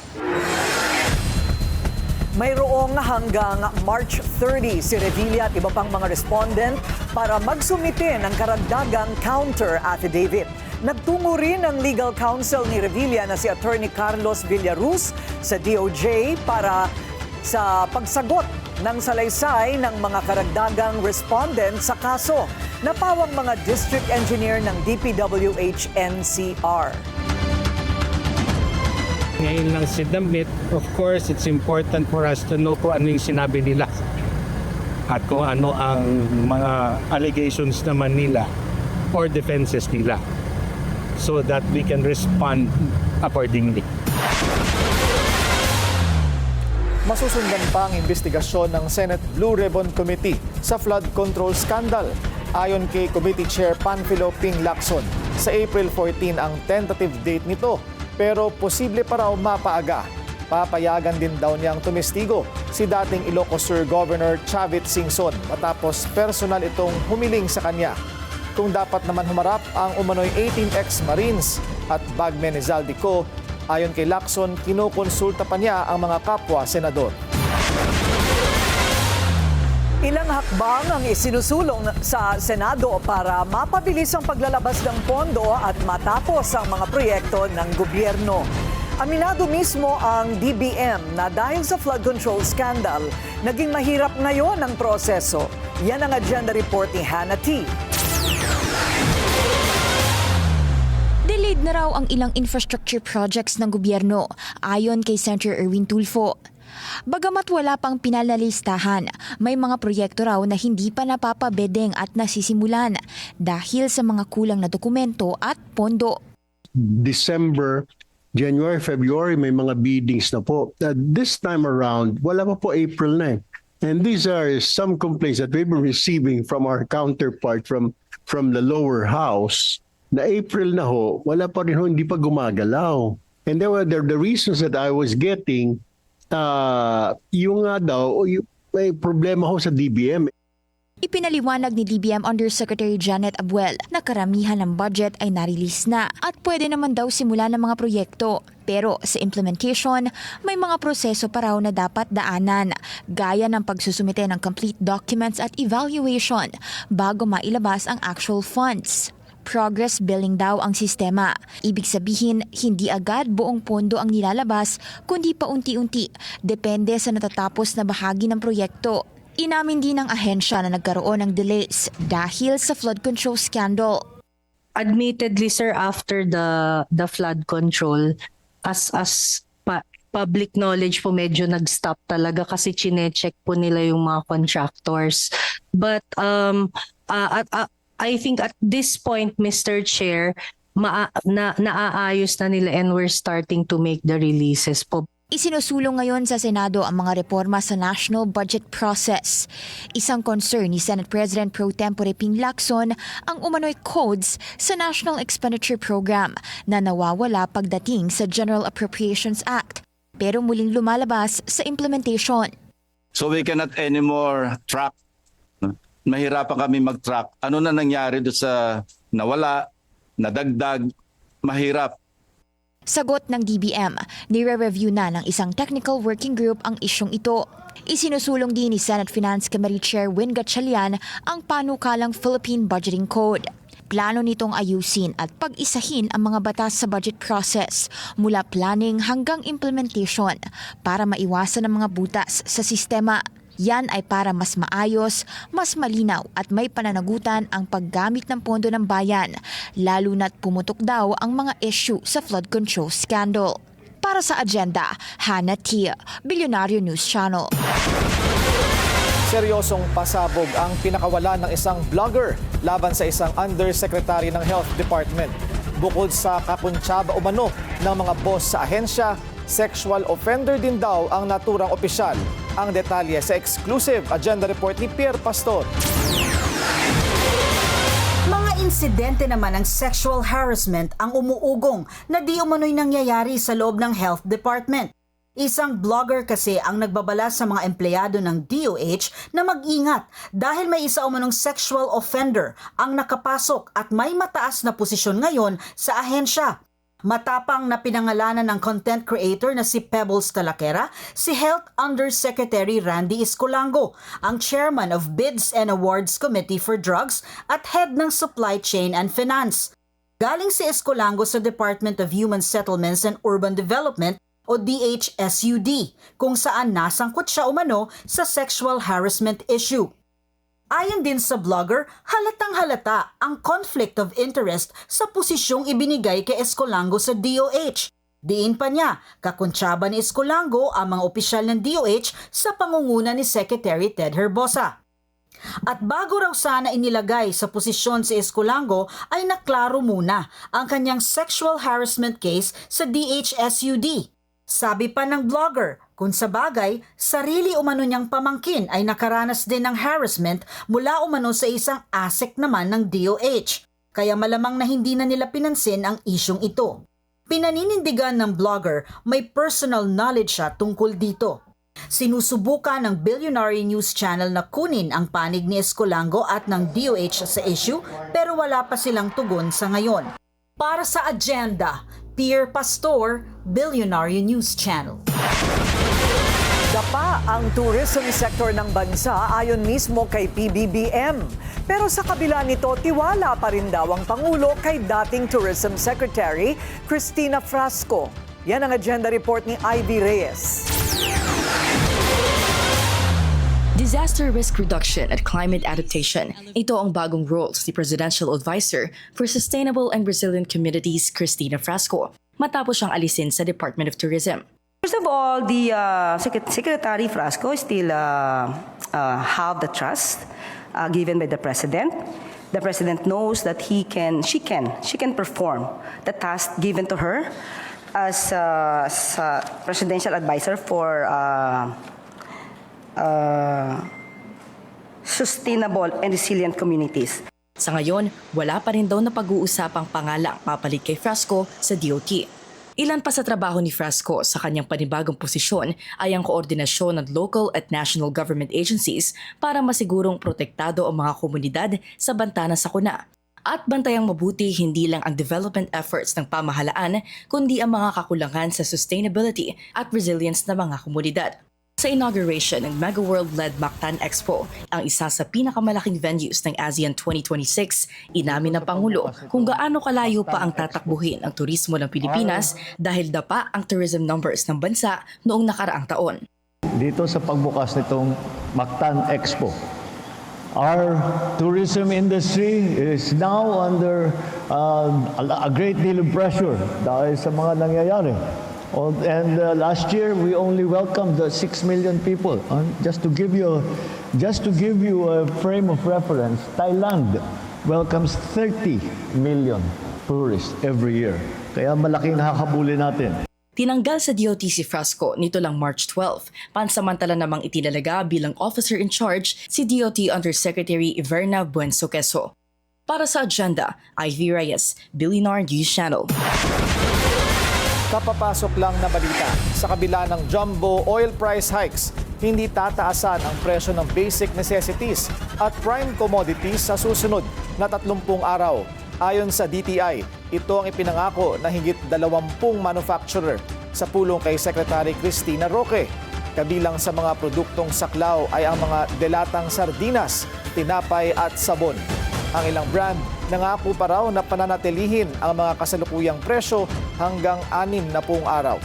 Mayroong hanggang March 30 si Revilla at iba pang mga respondent para magsumite ng karagdagang counter affidavit. Nagtungo rin ang legal counsel ni Revilla na si Attorney Carlos Villaruz sa DOJ para sa pagsagot ng salaysay ng mga karagdagang respondent sa kaso. Napawang mga district engineer ng DPWH NCR. Ngayon lang sinamit, of course, it's important for us to know kung ano yung sinabi nila at kung ano ang mga allegations naman nila or defenses nila so that we can respond accordingly. Masusundan pa ang investigasyon ng Senate Blue Ribbon Committee sa flood control scandal. Ayon kay Committee Chair Panfilo Ping Lacson, sa April 14 ang tentative date nito pero posible pa raw mapaaga. Papayagan din daw niyang tumestigo si dating Ilocos Sur Governor Chavit Singson matapos personal itong humiling sa kanya. Kung dapat naman humarap ang umano'y 18 ex-Marines at bagmen ni Zaldico, ayon kay Lacson, kinukonsulta pa niya ang mga kapwa senador. Ilang hakbang ang isinusulong sa Senado para mapabilis ang paglalabas ng pondo at matapos ang mga proyekto ng gobyerno. Aminado mismo ang DBM na dahil sa flood control scandal, naging mahirap ngayon ang proseso. Yan ang agenda report ni Hannah T. Delayed na raw ang ilang infrastructure projects ng gobyerno, ayon kay Senator Erwin Tulfo. Bagamat wala pang pinalalistahan, may mga proyekto raw na hindi pa napapabedeng at nasisimulan dahil sa mga kulang na dokumento at pondo. December, January, February, may mga biddings na po. This time around, wala pa po April na eh. And these are some complaints that we've been receiving from our counterpart from the lower house na April na ho, wala pa rin ho, hindi pa gumagalaw. And there were the reasons that I was getting, yung nga daw, may problema ho sa DBM. Ipinaliwanag ni DBM Undersecretary Janet Abuel na karamihan ng budget ay na-release na at pwede naman daw simula ng mga proyekto. Pero sa implementation, may mga proseso pa raw na dapat daanan, gaya ng pagsusumite ng complete documents at evaluation bago mailabas ang actual funds. Progress billing daw ang sistema. Ibig sabihin, hindi agad buong pondo ang nilalabas, kundi paunti-unti. Depende sa natatapos na bahagi ng proyekto. Inamin din ng ahensya na nagkaroon ng delays dahil sa flood control scandal. Admittedly, sir, after the flood control, as public knowledge po, medyo nag-stop talaga kasi chinecheck po nila yung mga contractors. But I think at this point, Mr. Chair, naaayos na nila and we're starting to make the releases po. Isinusulong ngayon sa Senado ang mga reforma sa national budget process. Isang concern ni Senate President Pro Tempore Ping Lacson ang umano'y codes sa National Expenditure Program na nawawala pagdating sa General Appropriations Act pero muling lumalabas sa implementation. So we cannot anymore track. Mahirapan kami mag-track. Ano na nangyari doon sa nawala, nadagdag, mahirap. Sagot ng DBM, nire-review na ng isang technical working group ang isyong ito. Isinusulong din ni Senate Finance Committee Chair Win Gatchalian ang panukalang Philippine Budgeting Code. Plano nitong ayusin at pag-isahin ang mga batas sa budget process mula planning hanggang implementation para maiwasan ang mga butas sa sistema. Yan ay para mas maayos, mas malinaw at may pananagutan ang paggamit ng pondo ng bayan, lalo na't pumutok daw ang mga issue sa flood control scandal. Para sa agenda, Hannah T. Billionario News Channel. Seryosong pasabog ang pinakawalan ng isang vlogger laban sa isang undersecretary ng Health Department. Bukod sa kakuntsaba umano ng mga boss sa ahensya, sexual offender din daw ang naturang opisyal. Ang detalye sa exclusive agenda report ni Pierre Pastor. Mga insidente naman ng sexual harassment ang umuugong na di umano'y nangyayari sa loob ng Health Department. Isang blogger kasi ang nagbabala sa mga empleyado ng DOH na mag-ingat dahil may isa umanong sexual offender ang nakapasok at may mataas na posisyon ngayon sa ahensya. Matapang na pinangalanan ng content creator na si Pebbles Talaquera, si Health Undersecretary Randy Escolango, ang chairman of Bids and Awards Committee for Drugs at head ng Supply Chain and Finance. Galing si Escolango sa Department of Human Settlements and Urban Development o DHSUD, kung saan nasangkot siya umano sa sexual harassment issue. Ayon din sa blogger, halatang-halata ang conflict of interest sa posisyong ibinigay kay Escolango sa DOH. Diin pa niya, kakuntsaba ni Escolango ang mga opisyal ng DOH sa pangunguna ni Secretary Ted Herbosa. At bago raw sana inilagay sa posisyon si Escolango ay naklaro muna ang kanyang sexual harassment case sa DHSUD. Sabi pa ng blogger, Kung sa bagay, sarili umano niyang pamangkin ay nakaranas din ng harassment mula umano sa isang ASEC naman ng DOH. Kaya malamang na hindi na nila pinansin ang isyong ito. Pinaninindigan ng blogger may personal knowledge siya tungkol dito. Sinusubukan ng Billionaire News Channel na kunin ang panig ni Escolango at ng DOH sa issue pero wala pa silang tugon sa ngayon. Para sa agenda, Pierre Pastor, Billionaire News Channel. Dapa ang tourism sector ng bansa ayon mismo kay PBBM. Pero sa kabila nito, tiwala pa rin daw ang Pangulo kay dating Tourism Secretary Cristina Frasco. Yan ang agenda report ni Ivy Reyes. Disaster Risk Reduction at Climate Adaptation. Ito ang bagong roles ni Presidential Advisor for Sustainable and Resilient Communities, Cristina Frasco, matapos siyang alisin sa Department of Tourism. First of all, the Secretary Frasco still have the trust given by the President. The President knows that she can perform the task given to her as Presidential Advisor for sustainable and resilient communities. Sa ngayon, wala pa rin daw na pag-uusapang pangalang papalit kay Frasco sa DOT. Ilan pa sa trabaho ni Frasco sa kanyang panibagong posisyon ay ang koordinasyon ng local at national government agencies para masigurong protektado ang mga komunidad sa banta ng sakuna. At bantayang mabuti hindi lang ang development efforts ng pamahalaan kundi ang mga kakulangan sa sustainability at resilience ng mga komunidad. Sa inauguration ng Mega World-led Mactan Expo, ang isa sa pinakamalaking venues ng ASEAN 2026, inamin ng Pangulo kung gaano kalayo pa ang tatakbuhin ang turismo ng Pilipinas dahil dapa ang tourism numbers ng bansa noong nakaraang taon. Dito sa pagbukas nitong Mactan Expo, our tourism industry is now under a great deal of pressure dahil sa mga nangyayari. And last year we only welcomed 6 million people. Just to give you a frame of reference, Thailand welcomes 30 million tourists every year. Kaya malaking nakakabuli natin. Tinanggal sa DOT si Frasco nito lang March 12. Pansamantala namang itinalaga bilang officer in charge si DOT Undersecretary Verna Buenso-Quezon. Para sa agenda, Ivy Reyes, Billionaire News Channel. Kapapasok lang na balita, sa kabila ng jumbo oil price hikes, hindi tataasan ang presyo ng basic necessities at prime commodities sa susunod na 30 araw. Ayon sa DTI, ito ang ipinangako na higit 20 manufacturer sa pulong kay Secretary Cristina Roque. Kabilang sa mga produktong saklaw ay ang mga delatang sardinas, tinapay at sabon. Ang ilang brand nangako pa raw na pananatilihin ang mga kasalukuyang presyo hanggang 60 araw.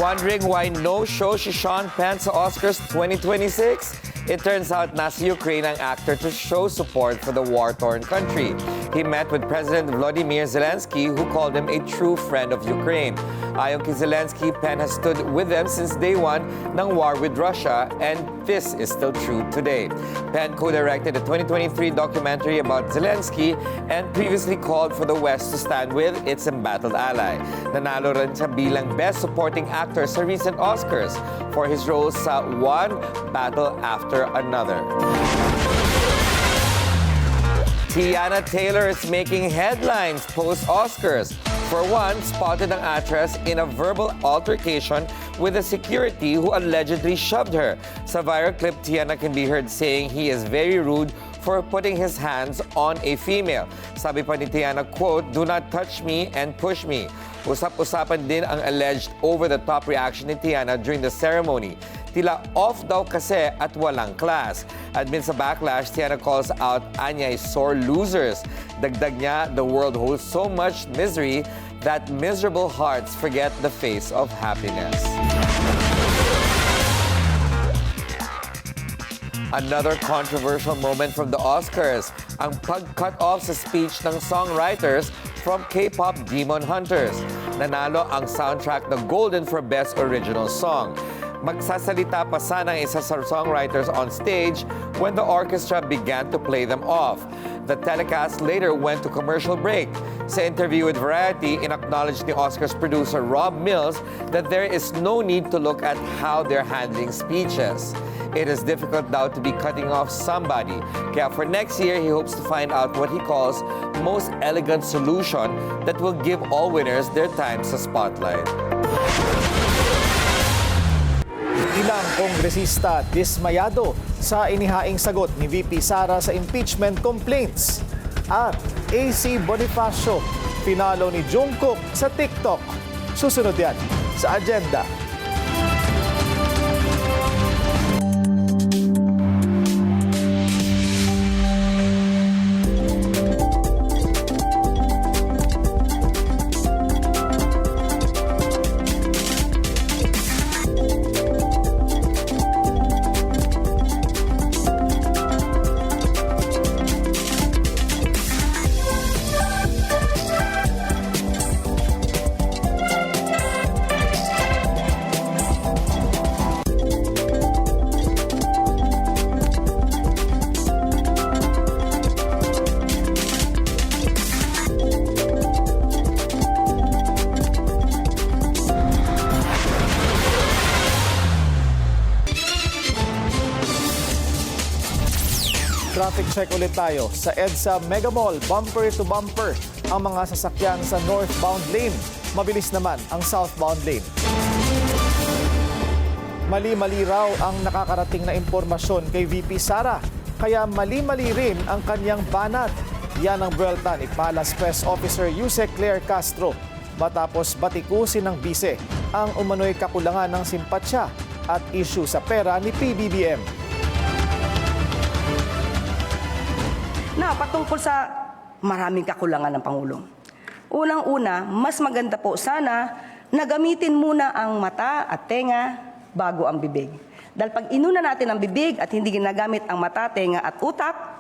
Wondering why no show si Sean Penn sa Oscars 2026? It turns out nasa Ukraine ang actor to show support for the war-torn country. He met with President Volodymyr Zelensky, who called him a true friend of Ukraine. Ayon kay Zelensky, Penn has stood with them since day one ng war with Russia, and this is still true today. Penn co-directed a 2023 documentary about Zelensky and previously called for the West to stand with its embattled ally. Nanalo rin siya bilang Best Supporting Actor sa recent Oscars for his roles sa One Battle After Another. Teyana Taylor is making headlines post-Oscars. For one, spotted ang actress in a verbal altercation with a security who allegedly shoved her. Sa viral clip, Teyana can be heard saying he is very rude for putting his hands on a female. Sabi pa ni Teyana, quote, "Do not touch me and push me." Usap-usapan din ang alleged over-the-top reaction ni Teyana during the ceremony. Tila off daw kasi at walang class. Admin sa backlash, Teyana calls out Anya'y sore losers. Dagdag niya, the world holds so much misery that miserable hearts forget the face of happiness. Another controversial moment from the Oscars, ang pag-cut off sa speech ng songwriters from K-pop Demon Hunters. Nanalo ang soundtrack na Golden for Best Original Song. Magsasalita pa sana ang isa sa songwriters on stage when the orchestra began to play them off. The telecast later went to commercial break. Sa interview with Variety, inacknowledged the Oscars producer Rob Mills that there is no need to look at how they're handling speeches. It is difficult now to be cutting off somebody. Kaya for next year, he hopes to find out what he calls most elegant solution that will give all winners their time sa spotlight. Ilang kongresista dismayado sa inihaing sagot ni VP Sara sa impeachment complaints. At AC Bonifacio, pinalo ni Jungkook sa TikTok. Susunod yan sa agenda. Traffic check ulit tayo. Sa EDSA Mega Mall, bumper to bumper ang mga sasakyan sa northbound lane. Mabilis naman ang southbound lane. Mali-mali raw ang nakakarating na impormasyon kay VP Sara, kaya mali-mali rin ang kanyang banat. Yan ang buwelta ni Palace Press Officer Yusek Claire Castro matapos batikusin ng bise ang umano'y kakulangan ng simpatsya at issue sa pera ni PBBM. Na patungkol sa maraming kakulangan ng Pangulo. Unang-una, mas maganda po sana na gamitin muna ang mata at tenga bago ang bibig. Dahil pag inuna natin ang bibig at hindi ginagamit ang mata, tenga at utak,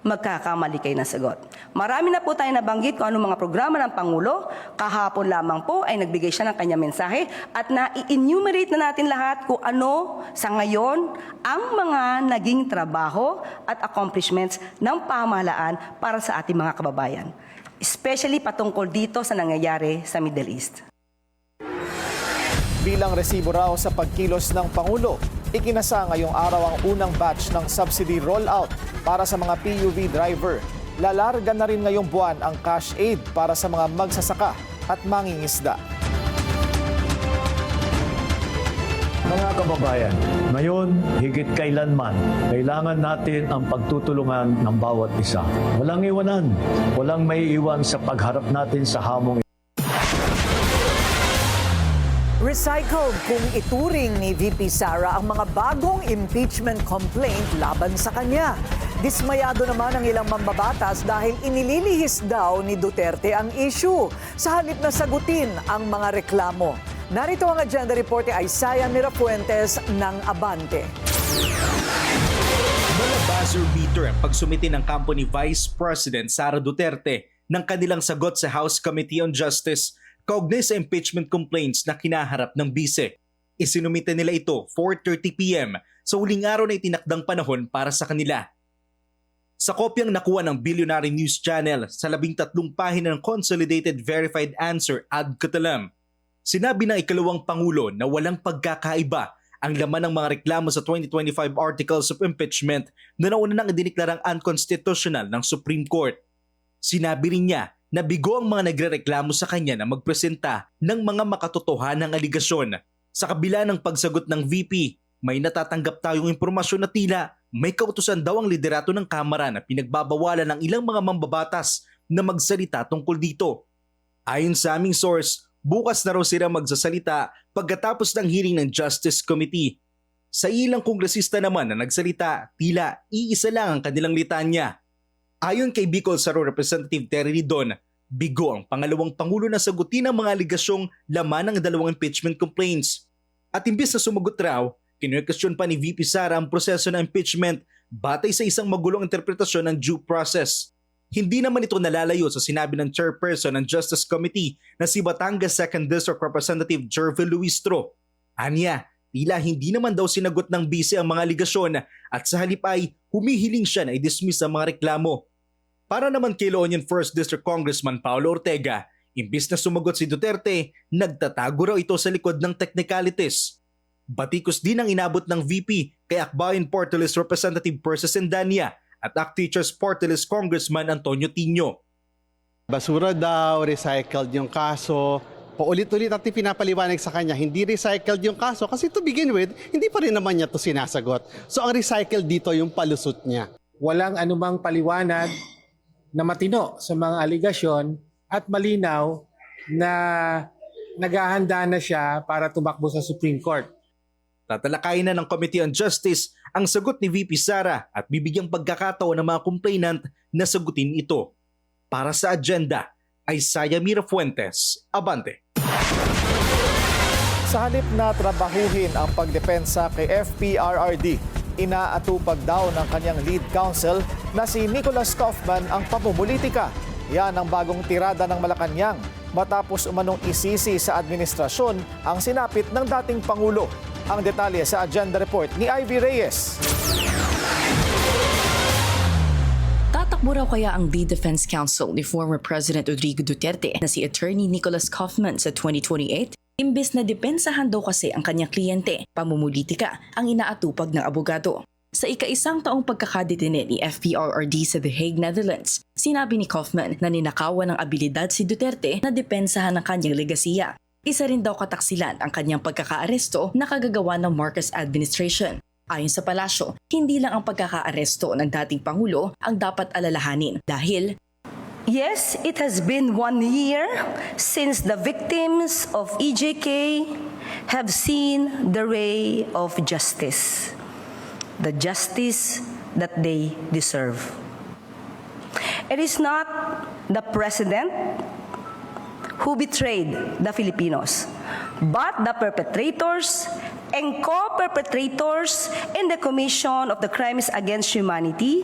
magkakamali kayo ng sagot. Marami na po tayo nabanggit kung anong mga programa ng Pangulo. Kahapon lamang po ay nagbigay siya ng kanyang mensahe at na-enumerate na natin lahat kung ano sa ngayon ang mga naging trabaho at accomplishments ng pamahalaan para sa ating mga kababayan. Especially patungkol dito sa nangyayari sa Middle East. Bilang resibo raw sa pagkilos ng Pangulo, ikinasa ngayong araw ang unang batch ng subsidy rollout para sa mga PUV driver. Lalarga na rin ngayong buwan ang cash aid para sa mga magsasaka at mangingisda. Mga kababayan, ngayon higit kailanman, kailangan natin ang pagtutulungan ng bawat isa. Walang iwanan, walang maiiwan sa pagharap natin sa hamong. Recycled kung ituring ni VP Sara ang mga bagong impeachment complaint laban sa kanya. Dismayado naman ang ilang mambabatas dahil inililihis daw ni Duterte ang issue sa halip na sagutin ang mga reklamo. Narito ang agenda report ni Isaiah Mirafuentes ng Abante. Mula buzzer beater ang pagsumiti ng kampo ni Vice President Sara Duterte ng kanilang sagot sa House Committee on Justice kaugnay sa impeachment complaints na kinaharap ng bise. Isinumite nila ito 4:30 p.m. sa huling araw na itinakdang panahon para sa kanila. Sa kopyang nakuha ng Billionaire News Channel sa 13 pahina ng Consolidated Verified Answer ad catelam, sinabi ng ikalawang Pangulo na walang pagkakaiba ang laman ng mga reklamo sa 2025 articles of impeachment na nauna nang idiniklarang unconstitutional ng Supreme Court. Sinabi rin niya na bigo ang mga nagrereklamo sa kanya na magpresenta ng mga makatotohanang aligasyon. Sa kabila ng pagsagot ng VP, may natatanggap tayong impormasyon na tila may kautusan daw ang liderato ng Kamara na pinagbabawalan ng ilang mga mambabatas na magsalita tungkol dito. Ayon sa aming source, bukas na raw sila magsasalita pagkatapos ng hearing ng Justice Committee. Sa ilang kongresista naman na nagsalita, tila iisa lang ang kanilang litanya. Ayon kay Bicol Saro Representative Terry Ridon, bigo ang pangalawang Pangulo na sagutin ang mga aligasyong laman ng dalawang impeachment complaints. At imbis na sumagot raw, kinuwestiyon pa ni VP Sara ang proseso ng impeachment batay sa isang magulong interpretasyon ng due process. Hindi naman ito nalalayo sa sinabi ng chairperson ng Justice Committee na si Batangas 2nd District Representative Jervil Luistro. Anya, tila hindi naman daw sinagot ng bise ang mga aligasyon at sa halip ay humihiling siya na i-dismiss ang mga reklamo. Para naman kay La Union 1st District Congressman Paulo Ortega, imbis na sumagot si Duterte, nagtatago raw ito sa likod ng technicalities. Batikos din ang inabot ng VP kay Akbayan Porto List Representative Percy Sendania at ACT-Teachers Porto List Congressman Antonio Tino. Basura daw, recycled yung kaso. Paulit-ulit natin pinapaliwanag sa kanya, hindi recycled yung kaso kasi to begin with, hindi pa rin naman niya to sinasagot. So ang recycled dito yung palusot niya. Walang anumang paliwanag na matino sa mga aligasyon at malinaw na naghahanda na siya para tumakbo sa Supreme Court. Tatalakayin na ng Committee on Justice ang sagot ni VP Sara at bibigyang pagkakataon ng mga complainant na sagutin ito. Para sa agenda ay Saya Mirafuentes, Abante. Sa halip na trabahuhin ang pagdepensa kay FPRRD, inaatupag daw ng kanyang lead counsel na si Nicholas Kaufman ang pamumulitika. Yan ang bagong tirada ng Malacanang matapos umanong isisi sa administrasyon ang sinapit ng dating Pangulo. Ang detalye sa agenda report ni Ivy Reyes. Tatakbo raw kaya ang lead defense counsel ni former President Rodrigo Duterte na si Attorney Nicholas Kaufman sa 2028? Imbes na depensahan daw kasi ang kanyang kliyente, pamumulitika ang inaatupag ng abogado. Sa ika-1 taong pagkakadetine ni FPRRD sa The Hague, Netherlands, sinabi ni Kaufman na ninakawan ng abilidad si Duterte na depensahan ang kanyang legasiya. Isa rin daw kataksilan ang kanyang pagkakaaresto na kagagawa ng Marcos administration. Ayon sa palasyo, hindi lang ang pagkakaaresto ng dating Pangulo ang dapat alalahanin dahil Yes, it has been 1 year since the victims of EJK have seen the ray of justice, the justice that they deserve. It is not the president who betrayed the Filipinos, but the perpetrators and co-perpetrators in the commission of the crimes against humanity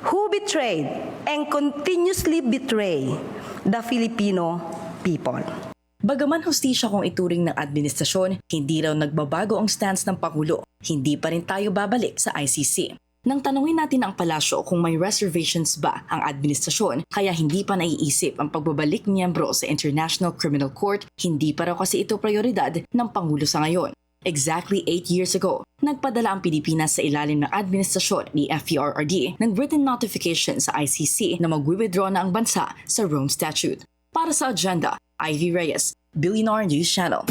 who betrayed and continuously betray the Filipino people. Bagaman hustisya kung ituring ng administrasyon, hindi raw nagbabago ang stance ng Pangulo. Hindi pa rin tayo babalik sa ICC. Nang tanungin natin ang palasyo kung may reservations ba ang administrasyon kaya hindi pa naiisip ang pagbabalik miyembro sa International Criminal Court, hindi pa raw kasi ito prioridad ng Pangulo sa ngayon. Exactly 8 years ago, nagpadala ang Pilipinas sa ilalim ng administrasyon ni FPRRD ng written notification sa ICC na mag-withdraw na ang bansa sa Rome Statute. Para sa agenda, Ivy Reyes, Billionaire News Channel.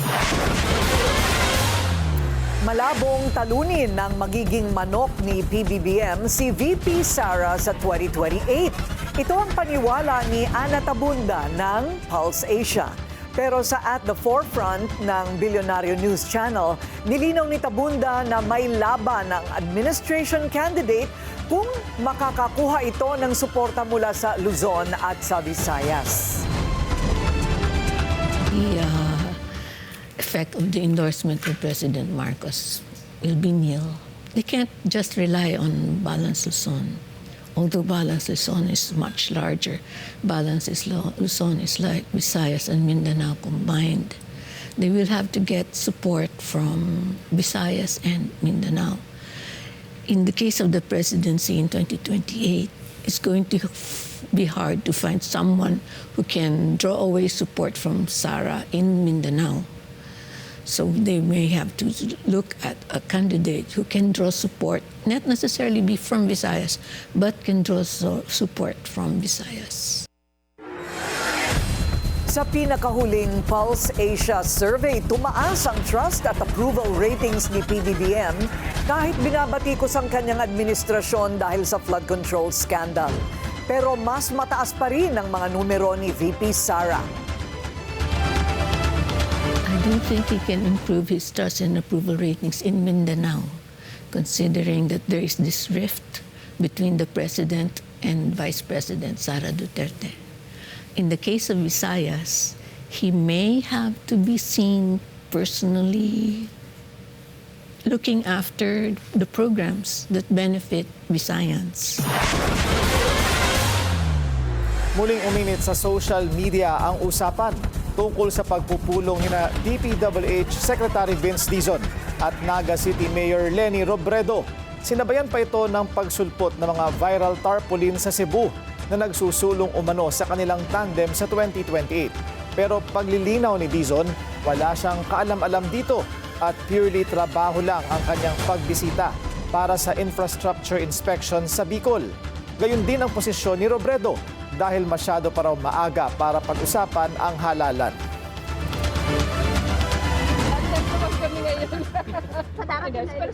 Malabong talunin ng magiging manok ni PBBM si VP Sara sa 2028. Ito ang paniwala ni Ana Tabunda ng Pulse Asia. Pero sa At the Forefront ng Billionaire News Channel, nilinaw ni Tabunda na may laban ng administration candidate kung makakakuha ito ng suporta mula sa Luzon at sa Visayas. The effect of the endorsement of President Marcos will be nil. They can't just rely on Balance Luzon. Although Balance Luzon is much larger, Balance Luzon is like Visayas and Mindanao combined. They will have to get support from Visayas and Mindanao. In the case of the presidency in 2028, it's going to be hard to find someone who can draw away support from Sara in Mindanao. So they may have to look at a candidate who can draw support, not necessarily be from Visayas, but can draw support from Visayas. Sa pinakahuling Pulse Asia survey, tumaas ang trust at approval ratings ni PBBM kahit binabatikos ang kanyang administrasyon dahil sa flood control scandal. Pero mas mataas pa rin ang mga numero ni VP Sara. I don't think he can improve his trust and approval ratings in Mindanao, considering that there is this rift between the President and Vice President Sara Duterte. In the case of Visayas, he may have to be seen personally looking after the programs that benefit Visayans. Muling uminit sa social media ang usapan tungkol sa pagpupulong nina DPWH Secretary Vince Dizon at Naga City Mayor Leni Robredo. Sinabayan pa ito ng pagsulpot ng mga viral tarpaulin sa Cebu na nagsusulong umano sa kanilang tandem sa 2028. Pero paglilinaw ni Dizon, wala siyang kaalam-alam dito at purely trabaho lang ang kanyang pagbisita para sa infrastructure inspection sa Bicol. Gayon din ang posisyon ni Robredo dahil masyado pa raw maaga para pag-usapan ang halalan.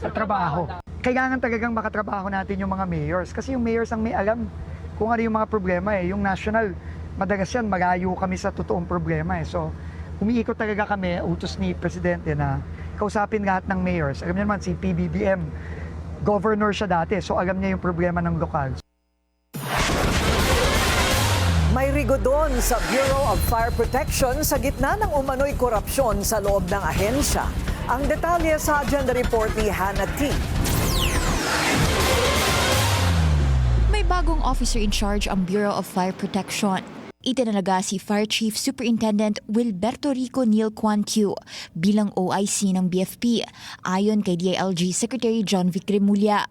Sa trabaho. Kailangan talagang makatrabaho natin yung mga mayors kasi yung mayors ang may alam kung ano yung mga problema eh. Yung national, madalas yan, malayo kami sa totoong problema eh. So, umiikot talaga kami, utos ni Presidente na kausapin lahat ng mayors. Alam niyo naman, si PBBM, governor siya dati, so alam niya yung problema ng lokal. May rigodon sa Bureau of Fire Protection sa gitna ng umano'y korupsyon sa loob ng ahensya. Ang detalye sa agenda report ni Hannah T. May bagong officer in charge ang Bureau of Fire Protection. Itinalaga si Fire Chief Superintendent Wilberto Rico Neil Quan Q bilang OIC ng BFP, ayon kay DILG Secretary John Vic Remulla.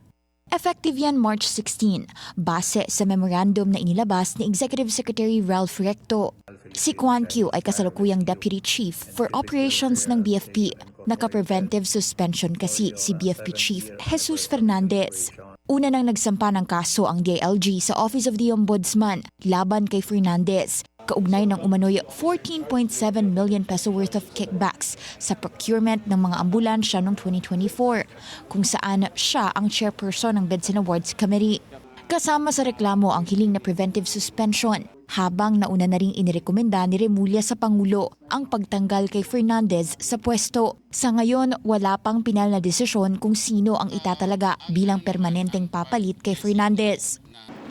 Effective yan March 16, base sa memorandum na inilabas ni Executive Secretary Ralph Recto. Si Quan Q ay kasalukuyang Deputy Chief for Operations ng BFP. Naka-preventive suspension kasi si BFP Chief Jesus Fernandez. Una nang nagsampa ng kaso ang DILG sa Office of the Ombudsman laban kay Fernandez, kaugnay ng umano'y 14.7 million peso worth of kickbacks sa procurement ng mga ambulansya noong 2024, kung saan siya ang chairperson ng Bids and Awards Committee. Kasama sa reklamo ang hiling na preventive suspension, habang nauna na ring inirekomenda ni Remulla sa Pangulo ang pagtanggal kay Fernandez sa pwesto. Sa ngayon, wala pang pinal na desisyon kung sino ang itatalaga bilang permanenteng papalit kay Fernandez.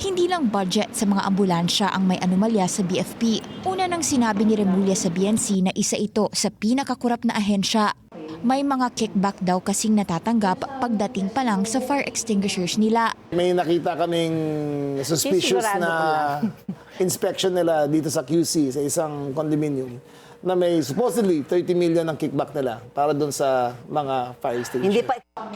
Hindi lang budget sa mga ambulansya ang may anomalya sa BFP. Una nang sinabi ni Remulla sa BNC na isa ito sa pinakakurap na ahensya. May mga kickback daw kasing natatanggap pagdating pa lang sa fire extinguishers nila. May nakita kaming suspicious na inspection nila dito sa QC sa isang condominium na may supposedly 30 million ang kickback nila para doon sa mga fire station.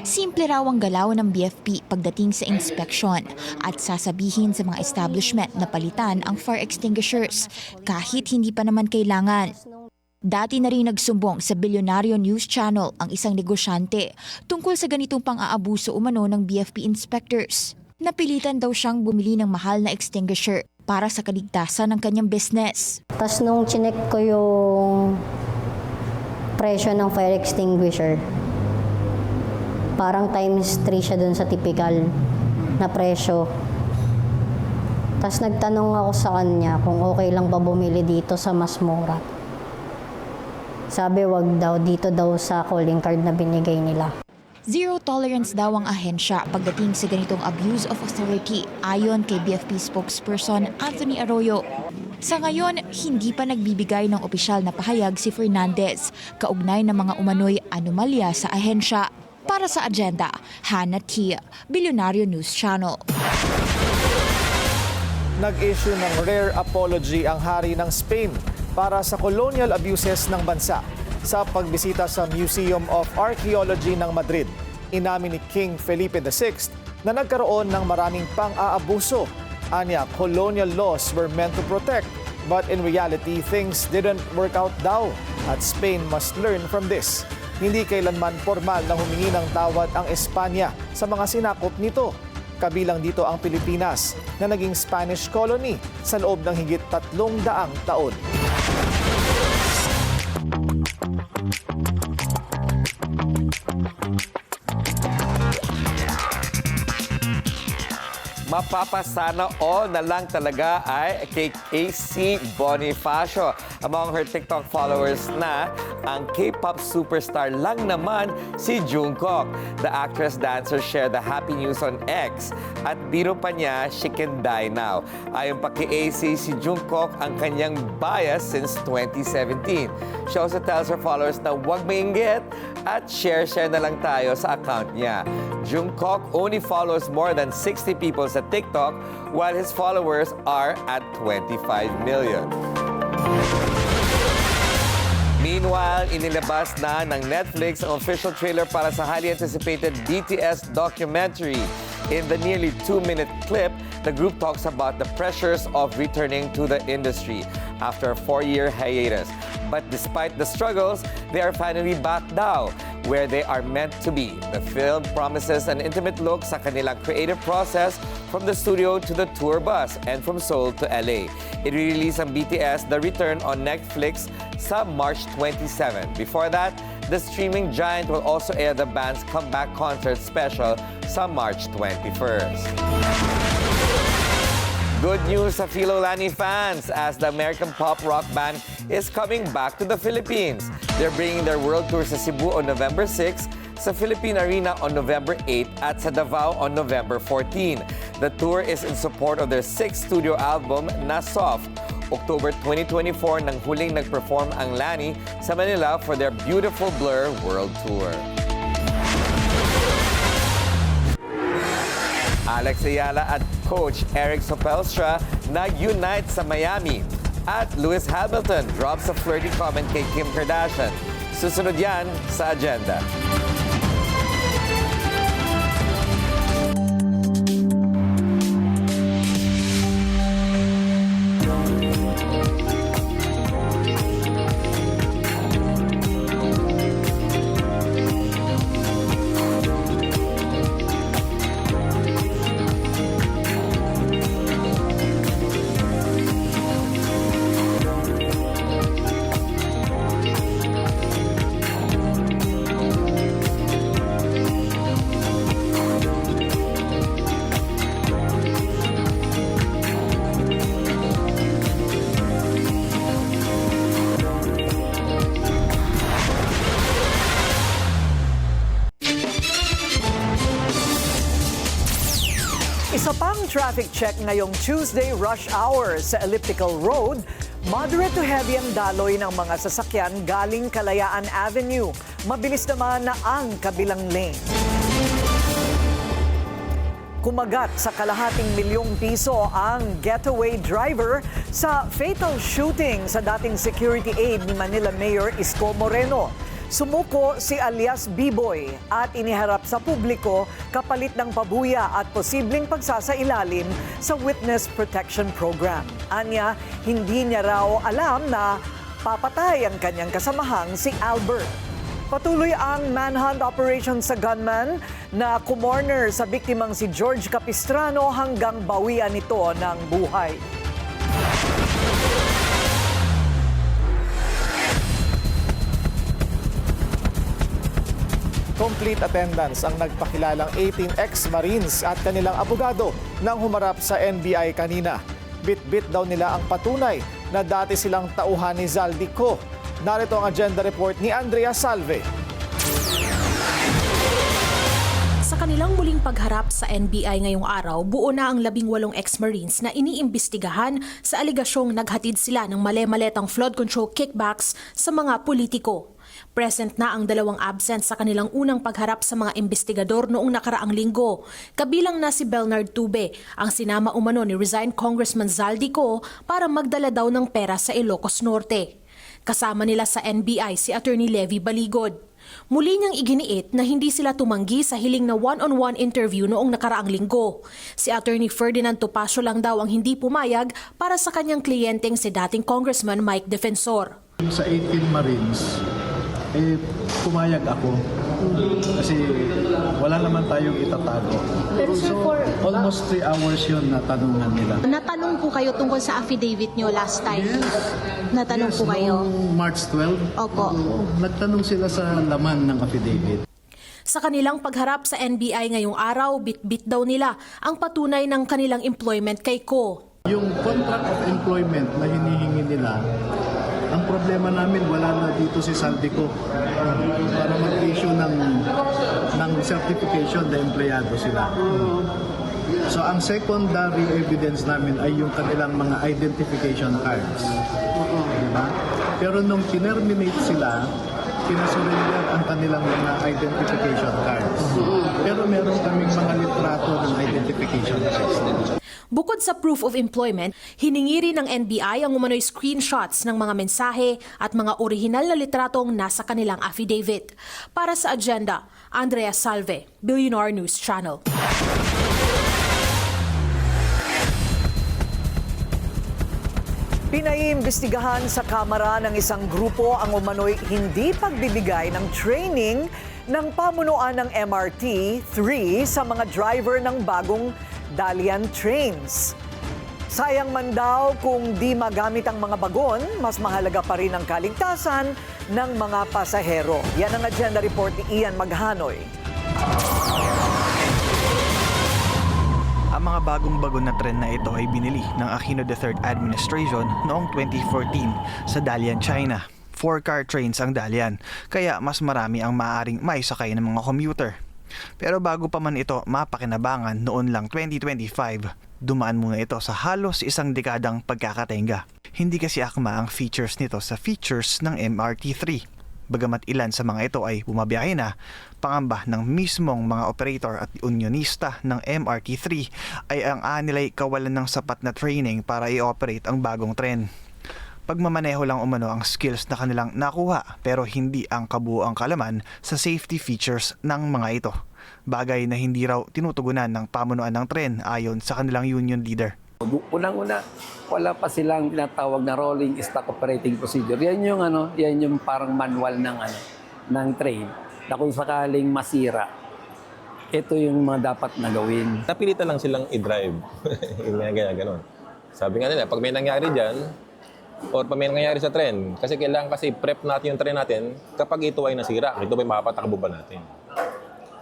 Simple raw ang galaw ng BFP pagdating sa inspection at sasabihin sa mga establishment na palitan ang fire extinguishers kahit hindi pa naman kailangan. Dati na rin nagsumbong sa Bilyonaryo News Channel ang isang negosyante tungkol sa ganitong pang-aabuso umano ng BFP inspectors. Napilitan daw siyang bumili ng mahal na extinguisher para sa kaligtasan ng kanyang business. Tapos nung chinek ko yung presyo ng fire extinguisher, parang times 3 siya dun sa typical na presyo. Tapos nagtanong ako sa kanya kung okay lang ba bumili dito sa mas mura. Sabi wag daw, dito daw sa calling card na binigay nila. Zero tolerance daw ang ahensya pagdating sa ganitong abuse of authority, ayon kay BFP spokesperson Anthony Arroyo. Sa ngayon, hindi pa nagbibigay ng opisyal na pahayag si Fernandez kaugnay ng mga umano'y anomalya sa ahensya. Para sa agenda, Hannah T. Bilyonaryo News Channel. Nag-issue ng rare apology ang hari ng Spain para sa colonial abuses ng bansa sa pagbisita sa Museum of Archaeology ng Madrid. Inamin ni King Felipe VI na nagkaroon ng maraming pang-aabuso. Anya, colonial laws were meant to protect, but in reality, things didn't work out daw at Spain must learn from this. Hindi kailanman formal na humingi ng tawad ang Espanya sa mga sinakop nito. Kabilang dito ang Pilipinas na naging Spanish colony sa loob ng higit 300 taon. Mapapasana all na lang talaga ay kay AC Bonifacio. Among her TikTok followers na ang K-pop superstar lang naman si Jungkook. The actress-dancer shared the happy news on X at biro pa niya, she can die now. Ayon pa kay AC, si Jungkook ang kanyang bias since 2017. She also tells her followers na huwag mainggit at share na lang tayo sa account niya. Jungkook only follows more than 60 people sa TikTok while his followers are at 25 million. Meanwhile, inilabas na ng Netflix ang official trailer para sa highly anticipated BTS documentary. In the nearly 2-minute clip, the group talks about the pressures of returning to the industry after a 4-year hiatus. But despite the struggles, they are finally back now, where they are meant to be. The film promises an intimate look sa kanilang creative process from the studio to the tour bus and from Seoul to LA. I-release ang BTS The Return on Netflix sa March 27. Before that, the streaming giant will also air the band's comeback concert special sa March 21st. Good news sa Philolani fans as the American pop rock band is coming back to the Philippines. They're bringing their world tour sa Cebu on November 6, sa Philippine Arena on November 8, at sa Davao on November 14. The tour is in support of their 6th studio album na Soft. October 2024 nang huling nag-perform ang Lani sa Manila for their Beautiful Blur World Tour. Alex Ayala at Coach Eric Sopelstra nag-unite sa Miami. At Lewis Hamilton drops a flirty comment kay Kim Kardashian. Susunod yan sa agenda. Isa pang traffic check ngayong Tuesday rush hour sa Elliptical Road. Moderate to heavy ang daloy ng mga sasakyan galing Kalayaan Avenue. Mabilis naman na ang kabilang lane. Kumagat sa ₱250,000 ang getaway driver sa fatal shooting sa dating security aide ni Manila Mayor Isko Moreno. Sumuko si alias B-Boy at iniharap sa publiko kapalit ng pabuya at posibleng pagsasailalim sa Witness Protection Program. Anya, hindi niya raw alam na papatay ang kanyang kasamahang si Albert. Patuloy ang manhunt operation sa gunman na kumorner sa biktimang si George Capistrano hanggang bawian ito ng buhay. Complete attendance ang nagpakilalang 18 ex-Marines at kanilang abogado nang humarap sa NBI kanina. Bit-bit daw nila ang patunay na dati silang tauhan ni Zaldico. Narito ang agenda report ni Andrea Salve. Sa kanilang muling pagharap sa NBI ngayong araw, buo na ang 18 ex-Marines na iniimbestigahan sa aligasyong naghatid sila ng male-maletang flood control kickbacks sa mga politiko. Present na ang 2 absent sa kanilang unang pagharap sa mga investigador noong nakaraang linggo. Kabilang na si Bernard Tube, ang sinama umano ni resigned Congressman Zaldico para magdala daw ng pera sa Ilocos Norte. Kasama nila sa NBI si Attorney Levy Baligod. Muli niyang iginiit na hindi sila tumanggi sa hiling na one-on-one interview noong nakaraang linggo. Si Attorney Ferdinand Topacio lang daw ang hindi pumayag para sa kanyang kliyenteng si dating Congressman Mike Defensor. Sa 18 Marines, pumayag ako kasi wala naman tayong itatago. Pero sir, almost 3 hours yun na tanungan nila. Natanong po kayo tungkol sa affidavit nyo last time? Natanong po kayo? Noong March 12? Opo. Nagtanong sila sa laman ng affidavit. Sa kanilang pagharap sa NBI ngayong araw, bit-bit daw nila ang patunay ng kanilang employment kay Ko. Yung contract of employment na hinihingi nila, ang problema namin wala na dito si Zaldico para mag-issue ng certification na empleyado sila. So ang secondary evidence namin ay yung kanilang mga identification cards. Diba? Pero nung tinerminate sila, pinasurrender ang kanilang mga identification cards. Pero meron kaming mga litrato ng identification cards. Bukod sa proof of employment, hiningi rin ng NBI ang umano'y screenshots ng mga mensahe at mga orihinal na litratong nasa kanilang affidavit. Para sa agenda, Andrea Salve, Billionaire News Channel. Pinaiimbestigahan sa Kamara ng isang grupo ang umano'y hindi pagbibigay ng training ng pamunuan ng MRT-3 sa mga driver ng bagong Dalian trains. Sayang man daw kung di magamit ang mga bagon, mas mahalaga pa rin ang kaligtasan ng mga pasahero. Yan ang agenda report ni Ian Maghanoy. Ang mga bagong bagon na tren na ito ay binili ng Aquino III Administration noong 2014 sa Dalian, China. 4-car trains ang Dalian, kaya mas marami ang maaaring maisakay ng mga commuter. Pero bago pa man ito mapakinabangan noon lang 2025, dumaan muna ito sa halos isang dekadang pagkakatenga. Hindi kasi akma ang features nito sa features ng MRT-3. Bagamat ilan sa mga ito ay bumabiyahe na, pangamba ng mismong mga operator at unionista ng MRT-3 ay ang anilay kawalan ng sapat na training para i-operate ang bagong tren. Pagmamaneho lang umano ang skills na kanilang nakuha pero hindi ang kabuuang kalaman sa safety features ng mga ito. Bagay na hindi raw tinutugunan ng pamunuan ng tren ayon sa kanilang union leader. Unang-una, wala pa silang tinatawag na rolling stock operating procedure. Yan yung parang manual ng train na kung sakaling masira, ito yung mga dapat na gawin. Napilitan lang silang i-drive. Yung ganyan. Sabi nga nila, pag may nangyari dyan, or pag may nangyayari sa tren, kasi kailangan kasi prep natin yung tren natin kapag ito ay nasira. Ito ba mapatakbo ba natin?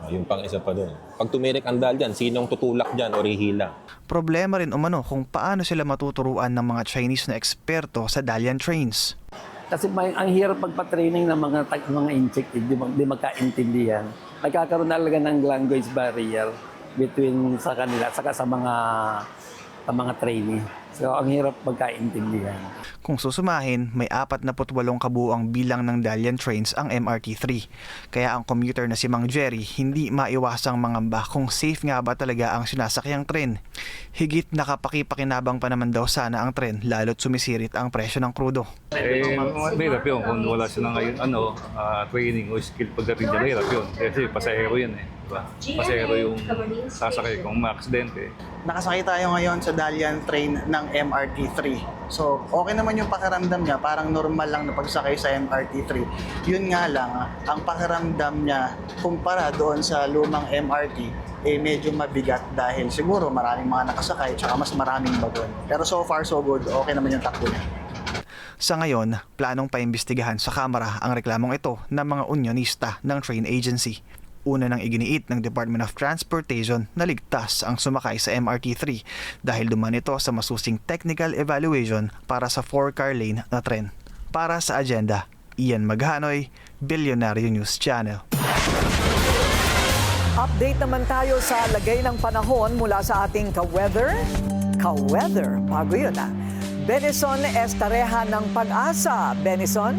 Yung pang isa pa doon. Pag tumirik ang dal dyan, sinong tutulak dyan o hihila? Problema rin umano kung paano sila matuturuan ng mga Chinese na eksperto sa Dalian trains. Kasi ang hirap pagpa-training ng mga injected, di magkaintindihan. Nagkakaroon na talaga ng language barrier between sa kanila saka sa mga trainee. So, ang hirap magkaintindihan. Kung susumahin, may 48 kabuuang bilang ng Dalian trains ang MRT-3. Kaya ang commuter na si Mang Jerry hindi maiwasang mangamba kung safe nga ba talaga ang sinasakyang tren. Higit nakapakipakinabang pa naman daw sana ang tren lalo't sumisirit ang presyo ng krudo. Mahirap yun kung wala sila ngayon training o skill pagdating dyan. Mahirap yun kasi pasahero yun eh. Pasahero yung sasakay kung maaksidente. Nakasakay tayo ngayon sa Dalian train ng MRT-3. So, okay naman yung pakiramdam niya. Parang normal lang na pagsakay sa MRT-3. Yun nga lang, ang pakiramdam niya kumpara doon sa lumang MRT, medyo mabigat dahil siguro maraming mga nakasakay at mas maraming bagon. Pero so far, so good. Okay naman yung takbo niya. Sa ngayon, planong paimbestigahan sa Kamara ang reklamong ito ng mga unionista ng train agency. Una nang iginiit ng Department of Transportation na ligtas ang sumakay sa MRT-3 dahil duman ito sa masusing technical evaluation para sa 4-car lane na tren. Para sa agenda, Ian Maghanoy, Billionaire News Channel. Update naman tayo sa lagay ng panahon mula sa ating ka-weather. Ka-weather, bago yun Benison Estareja ng Pag-asa. Benison?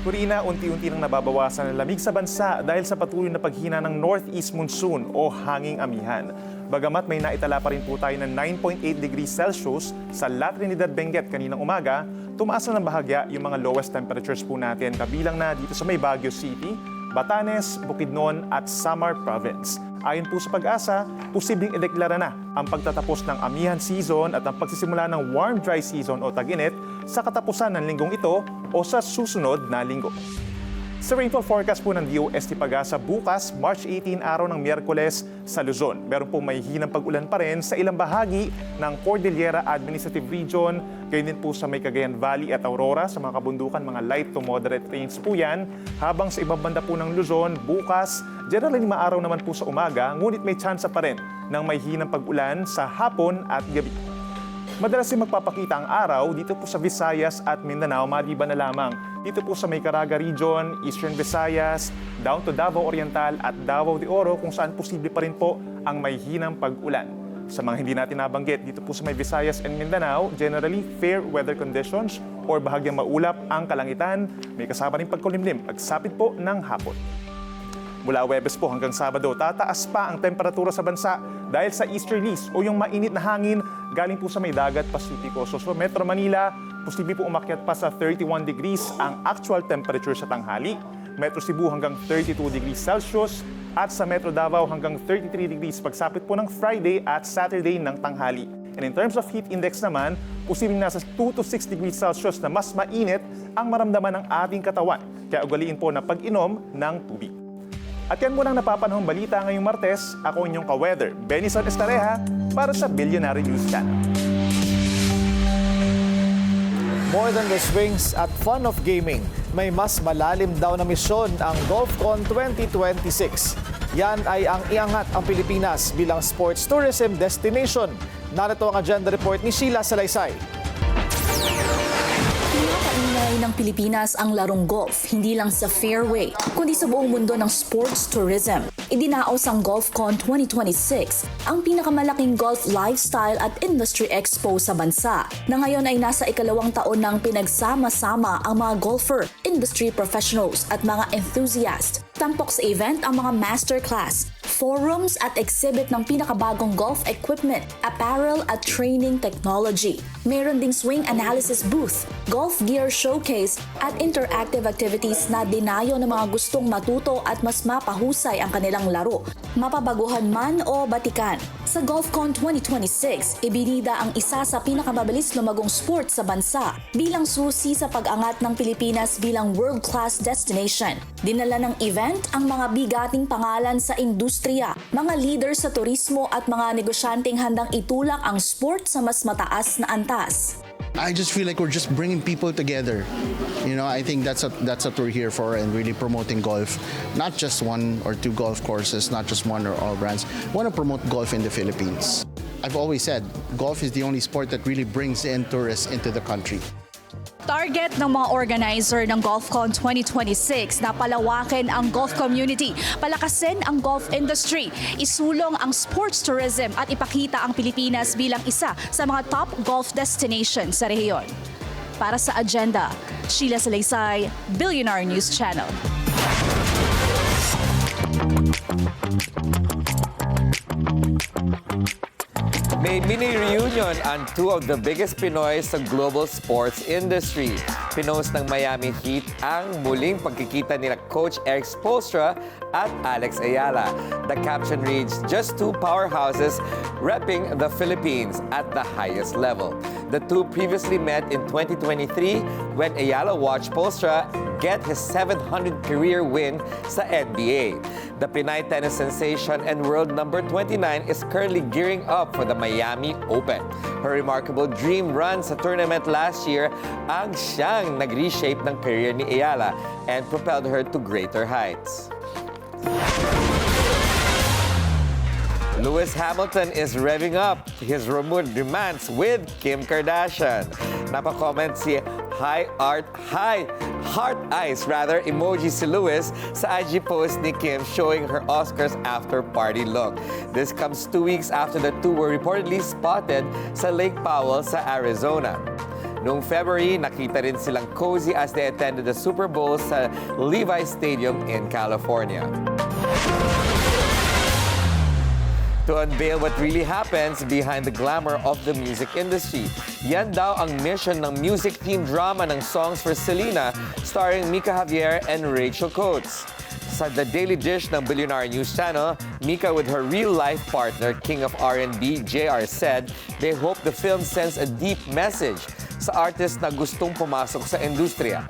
Corina, unti-unti nang nababawasan ang lamig sa bansa dahil sa patuloy na paghina ng northeast monsoon o hanging amihan. Bagamat may naitala pa rin po tayo ng 9.8 degrees Celsius sa La Trinidad, Benguet kaninang umaga, tumaas na ng bahagya yung mga lowest temperatures po natin kabilang na dito sa may Baguio City, Batanes, Bukidnon at Samar Province. Ayon po sa Pag-asa, posibleng ideklara na ang pagtatapos ng amihan season at ang pagsisimula ng warm dry season o tag-init sa katapusan ng linggong ito o sa susunod na linggo. Sa rainfall forecast po ng DOST Pag-asa bukas, March 18, araw ng Miyerkules sa Luzon. Meron pong may hinang pag-ulan pa rin sa ilang bahagi ng Cordillera Administrative Region, gayon din po sa may Cagayan Valley at Aurora, sa mga kabundukan, mga light to moderate rains po yan. Habang sa ibang banda po ng Luzon, bukas, generally maaraw naman po sa umaga, ngunit may tsansa pa rin ng may hinang pag-ulan sa hapon at gabi. Madalas din magpapakita ang araw dito po sa Visayas at Mindanao, maliban na lamang dito po sa may Caraga Region, Eastern Visayas, down to Davao Oriental at Davao de Oro kung saan posible pa rin po ang may hinang pag-ulan. Sa mga hindi natin nabanggit, dito po sa may Visayas and Mindanao, generally fair weather conditions or bahagyang maulap ang kalangitan. May kasama rin pagkulimlim pagsapit po ng hapon. Mula Huwebes po hanggang Sabado, tataas pa ang temperatura sa bansa dahil sa easterlies o yung mainit na hangin galing po sa may dagat Pasipiko. So sa Metro Manila, posible po umakyat pa sa 31 degrees ang actual temperature sa tanghali. Metro Cebu hanggang 32 degrees Celsius at sa Metro Davao hanggang 33 degrees pagsapit po ng Friday at Saturday ng tanghali. And in terms of heat index naman, posibleng nasa 2 to 6 degrees Celsius na mas mainit ang maramdaman ng ating katawan. Kaya ugaliin po na pag-inom ng tubig. At yan muna ang napapanahong balita ngayong Martes. Ako inyong ka-weather, Benison Estareja, para sa Billionaire News Channel. More than the swings at fun of gaming, may mas malalim daw na misyon ang GolfCon 2026. Yan ay ang iangat ang Pilipinas bilang sports tourism destination. Narito ang agenda report ni Sheila Salaysay. Pinakaingay ng Pilipinas ang larong golf, hindi lang sa fairway, kundi sa buong mundo ng sports tourism. Idinaos ang GolfCon 2026, ang pinakamalaking golf lifestyle at industry expo sa bansa, na ngayon ay nasa ikalawang taon ng pinagsama-sama ang mga golfer, industry professionals at mga enthusiast. Tampok sa event ang mga masterclass, forums at exhibit ng pinakabagong golf equipment, apparel at training technology. Meron ding swing analysis booth, golf gear showcase at interactive activities na dinayo ng mga gustong matuto at mas mapahusay ang kanilang laro, mapabaguhan man o batikan. Sa GolfCon 2026, ibinida ang isa sa pinakamabilis lumagong sport sa bansa bilang susi sa pag-angat ng Pilipinas bilang world-class destination. Dinala ng event ang mga bigating pangalan sa industriya, mga leader sa turismo at mga negosyanteng handang itulak ang sport sa mas mataas na antas. I just feel like we're just bringing people together. You know, I think that's what we're here for, and really promoting golf. Not just one or two golf courses, not just one or all brands. We want to promote golf in the Philippines. I've always said, golf is the only sport that really brings in tourists into the country. Target ng mga organizer ng GolfCon 2026 na palawakin ang golf community, palakasin ang golf industry, isulong ang sports tourism at ipakita ang Pilipinas bilang isa sa mga top golf destination sa rehiyon. Para sa agenda, Sheila Salaysay, Billionaire News Channel. May mini-reunion ang two of the biggest Pinoy sa global sports industry. Pinost ng Miami Heat ang muling pagkikita nila Coach Erik Spoelstra at Alex Ayala. The caption reads, "Just two powerhouses repping the Philippines at the highest level." The two previously met in 2023 when Ayala watched Spoelstra get his 700th career win sa NBA. The Pinay tennis sensation and world number 29 is currently gearing up for the Miami Open. Her remarkable dream run sa tournament last year ang siyang nag-reshape ng career ni Ayala and propelled her to greater heights. Lewis Hamilton is revving up his rumored romance with Kim Kardashian. Napakomment si heart eyes emoji si Lewis sa IG post ni Kim showing her Oscars after party look. This comes 2 weeks after the two were reportedly spotted sa Lake Powell sa Arizona. Noong February, nakita rin silang cozy as they attended the Super Bowl sa Levi's Stadium in California. To unveil what really happens behind the glamour of the music industry. Yan daw ang mission ng music-themed drama ng Songs for Selena starring Mika Javier and Rachel Coates. Sa The Daily Dish ng Billionaire News Channel, Mika with her real-life partner, King of R&B, JR, said they hope the film sends a deep message sa artist na gustong pumasok sa industriya.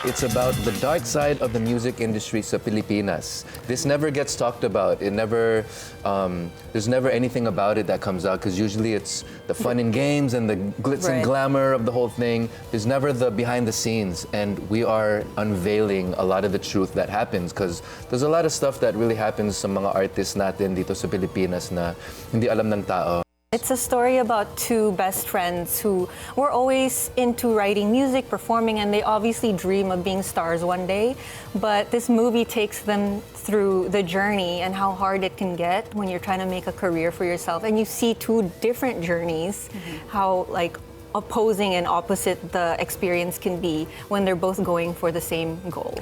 It's about the dark side of the music industry sa Pilipinas. This never gets talked about. There's never anything about it that comes out because usually it's the fun and games and the glitz and glamour of the whole thing. There's never the behind the scenes, and we are unveiling a lot of the truth that happens because there's a lot of stuff that really happens sa mga artists natin dito sa Pilipinas na hindi alam ng tao. It's a story about two best friends who were always into writing music, performing, and they obviously dream of being stars one day. But this movie takes them through the journey and how hard it can get when you're trying to make a career for yourself. And you see two different journeys, how like opposing and opposite the experience can be when they're both going for the same goal.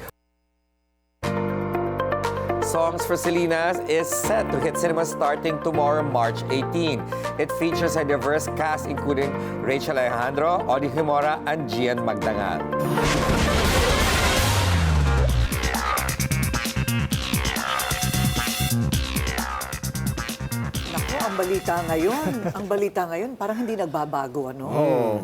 Songs for Salinas is set to hit cinemas starting tomorrow, March 18. It features a diverse cast including Rachel Alejandro, Audie Himora, and Gian Magdangal. Naku, ang balita ngayon, parang hindi nagbabago, ano?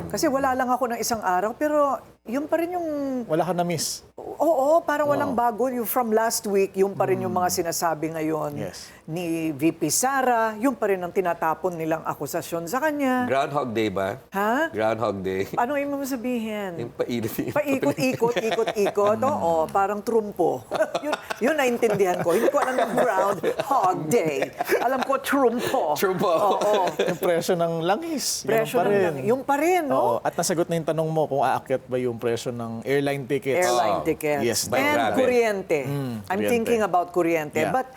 Kasi wala lang ako ng isang araw, pero yun pa rin yung... Wala ka na-miss. Oo, parang walang bago. Yung from last week, yung pa rin yung mga sinasabi ngayon ni VP Sara, yung pa rin ang tinatapon nilang akusasyon sa kanya. Groundhog Day ba? Ha? Groundhog Day. Ano yung mo sabihin? Yung paikot-ikot. Paikot-ikot. Oo, parang trumpo. yun naintindihan ko. Hindi ko alam ng Groundhog Day. Alam ko trumpo. Trumpo. Oo. Yung presyo ng langis. Presyo ng langis. Yung pa rin, no? Oo. At nasagot na yung tanong mo kung aakyat ba yung presyo ng airline tickets. Airline tickets. Yes. And kuryente. I'm kuryente. thinking about kuryente. Yeah. But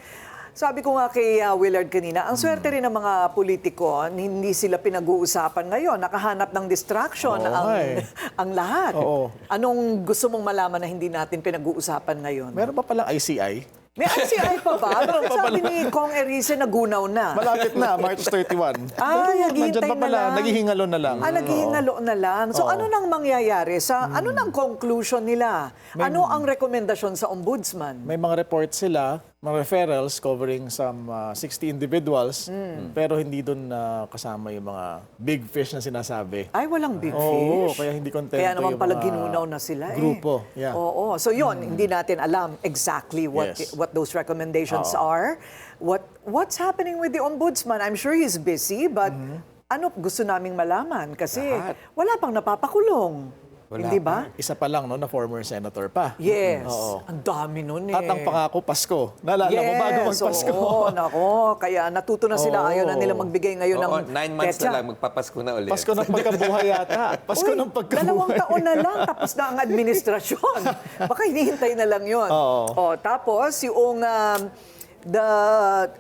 sabi ko nga kay Willard kanina, ang swerte rin ng mga politiko, hindi sila pinag-uusapan ngayon. Nakahanap ng distraction ang lahat. Oo. Anong gusto mong malaman na hindi natin pinag-uusapan ngayon? Meron pa palang ICI? May ICI pa ba? Sabi ni Kong Erice, nagunaw na. Malapit na, March 31. Naghihintay pa pala, naghihingalo na lang. Naghihingalo na lang. So ano nang mangyayari? Ano nang conclusion nila? Ano ang rekomendasyon sa ombudsman? May mga reports sila, mga referrals covering some 60 individuals, pero hindi doon kasama yung mga big fish na sinasabi. Ay, walang big Oo, fish. kaya hindi kontento Kaya naman yung pala mga ginunaw na sila grupo. Yeah. Oo. So yun, hindi natin alam exactly what those recommendations are. What's happening with the ombudsman? I'm sure he's busy, but ano gusto naming malaman? Kasi wala pang napapakulong. Hindi ba? Isa pa lang, no, na former senator pa. Yes. Oo. Ang dami nun eh. At ang pangako, Pasko. Naalala mo, bago magpasko. Oo, nako. Kaya natuto na sila. Ayaw na nila magbigay ngayon ng 9 months na lang, magpapasko na ulit. Pasko ng pagkabuhay yata. Pasko ng pagkabuhay. 2 taon na lang, tapos na ang administrasyon. Baka hinihintay na lang yun. Tapos, yung,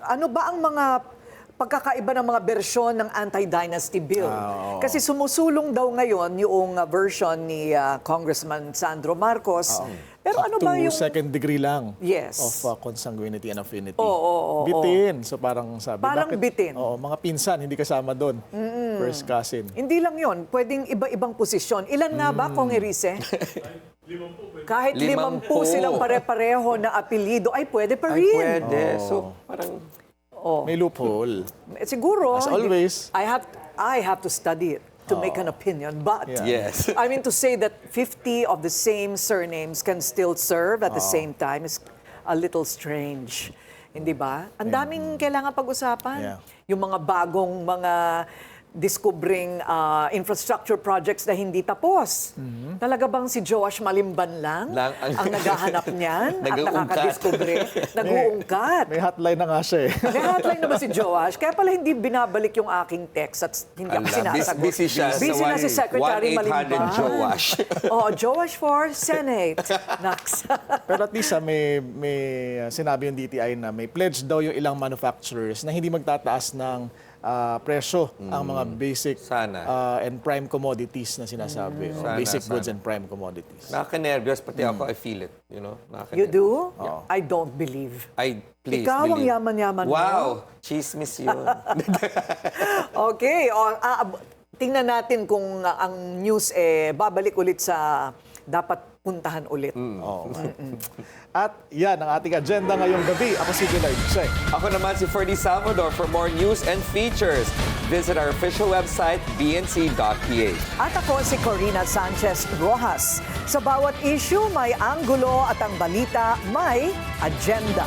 ano ba ang mga pagkakaiba ng mga bersyon ng anti-dynasty bill? Kasi sumusulong daw ngayon yung version ni Congressman Sandro Marcos. Pero ano ba yung... second degree lang. Yes. Of consanguinity and affinity. Bitin. So parang sabi. Parang bitin. Oo, mga pinsan, hindi kasama doon. First cousin. Hindi lang yon, pwedeng iba-ibang posisyon. Ilan nga ba, Kong Erice? Kahit 50 silang pare-pareho na apelyido, ay pwede pa rin. Ay, pwede. So, parang... May loophole. Siguro, as always. I have to study it to make an opinion. But, yes. I mean, to say that 50 of the same surnames can still serve at the same time is a little strange. Hindi ba? Ang daming kailangan pag-usapan. Yung mga bagong mga discovering infrastructure projects na hindi tapos. Talaga bang si Joash Malimban lang ang naghahanap niyan at nakakadiscover? Nag-uungkat. May hotline na nga siya eh. May hotline na ba si Joash? Kaya pala hindi binabalik yung aking text at hindi ako sinasagot. Busy siya. Busy na si Secretary Malimban. 1-800 Joash. Joash for Senate. Naks. Pero at least may sinabi yung DTI na may pledge daw yung ilang manufacturers na hindi magtataas ng presyo ang mga basic and prime commodities na sinasabi. Basic goods and prime commodities. Nakaka-nervyos, pati ako, I feel it. You know? You do? I don't believe. Please Ikaw believe. ang yaman-yaman mo. Wow! Chismis yun. Okay. Tingnan natin kung ang news babalik ulit sa dapat puntahan ulit. At yan ang ating agenda ngayong gabi. Ako si Willard Cheng. Ako naman si Ferdy Salvador. For more news and features, visit our official website, bnc.ph. At ako si Corina Sanchez Rojas. Sa bawat issue, may anggulo at ang balita, may agenda.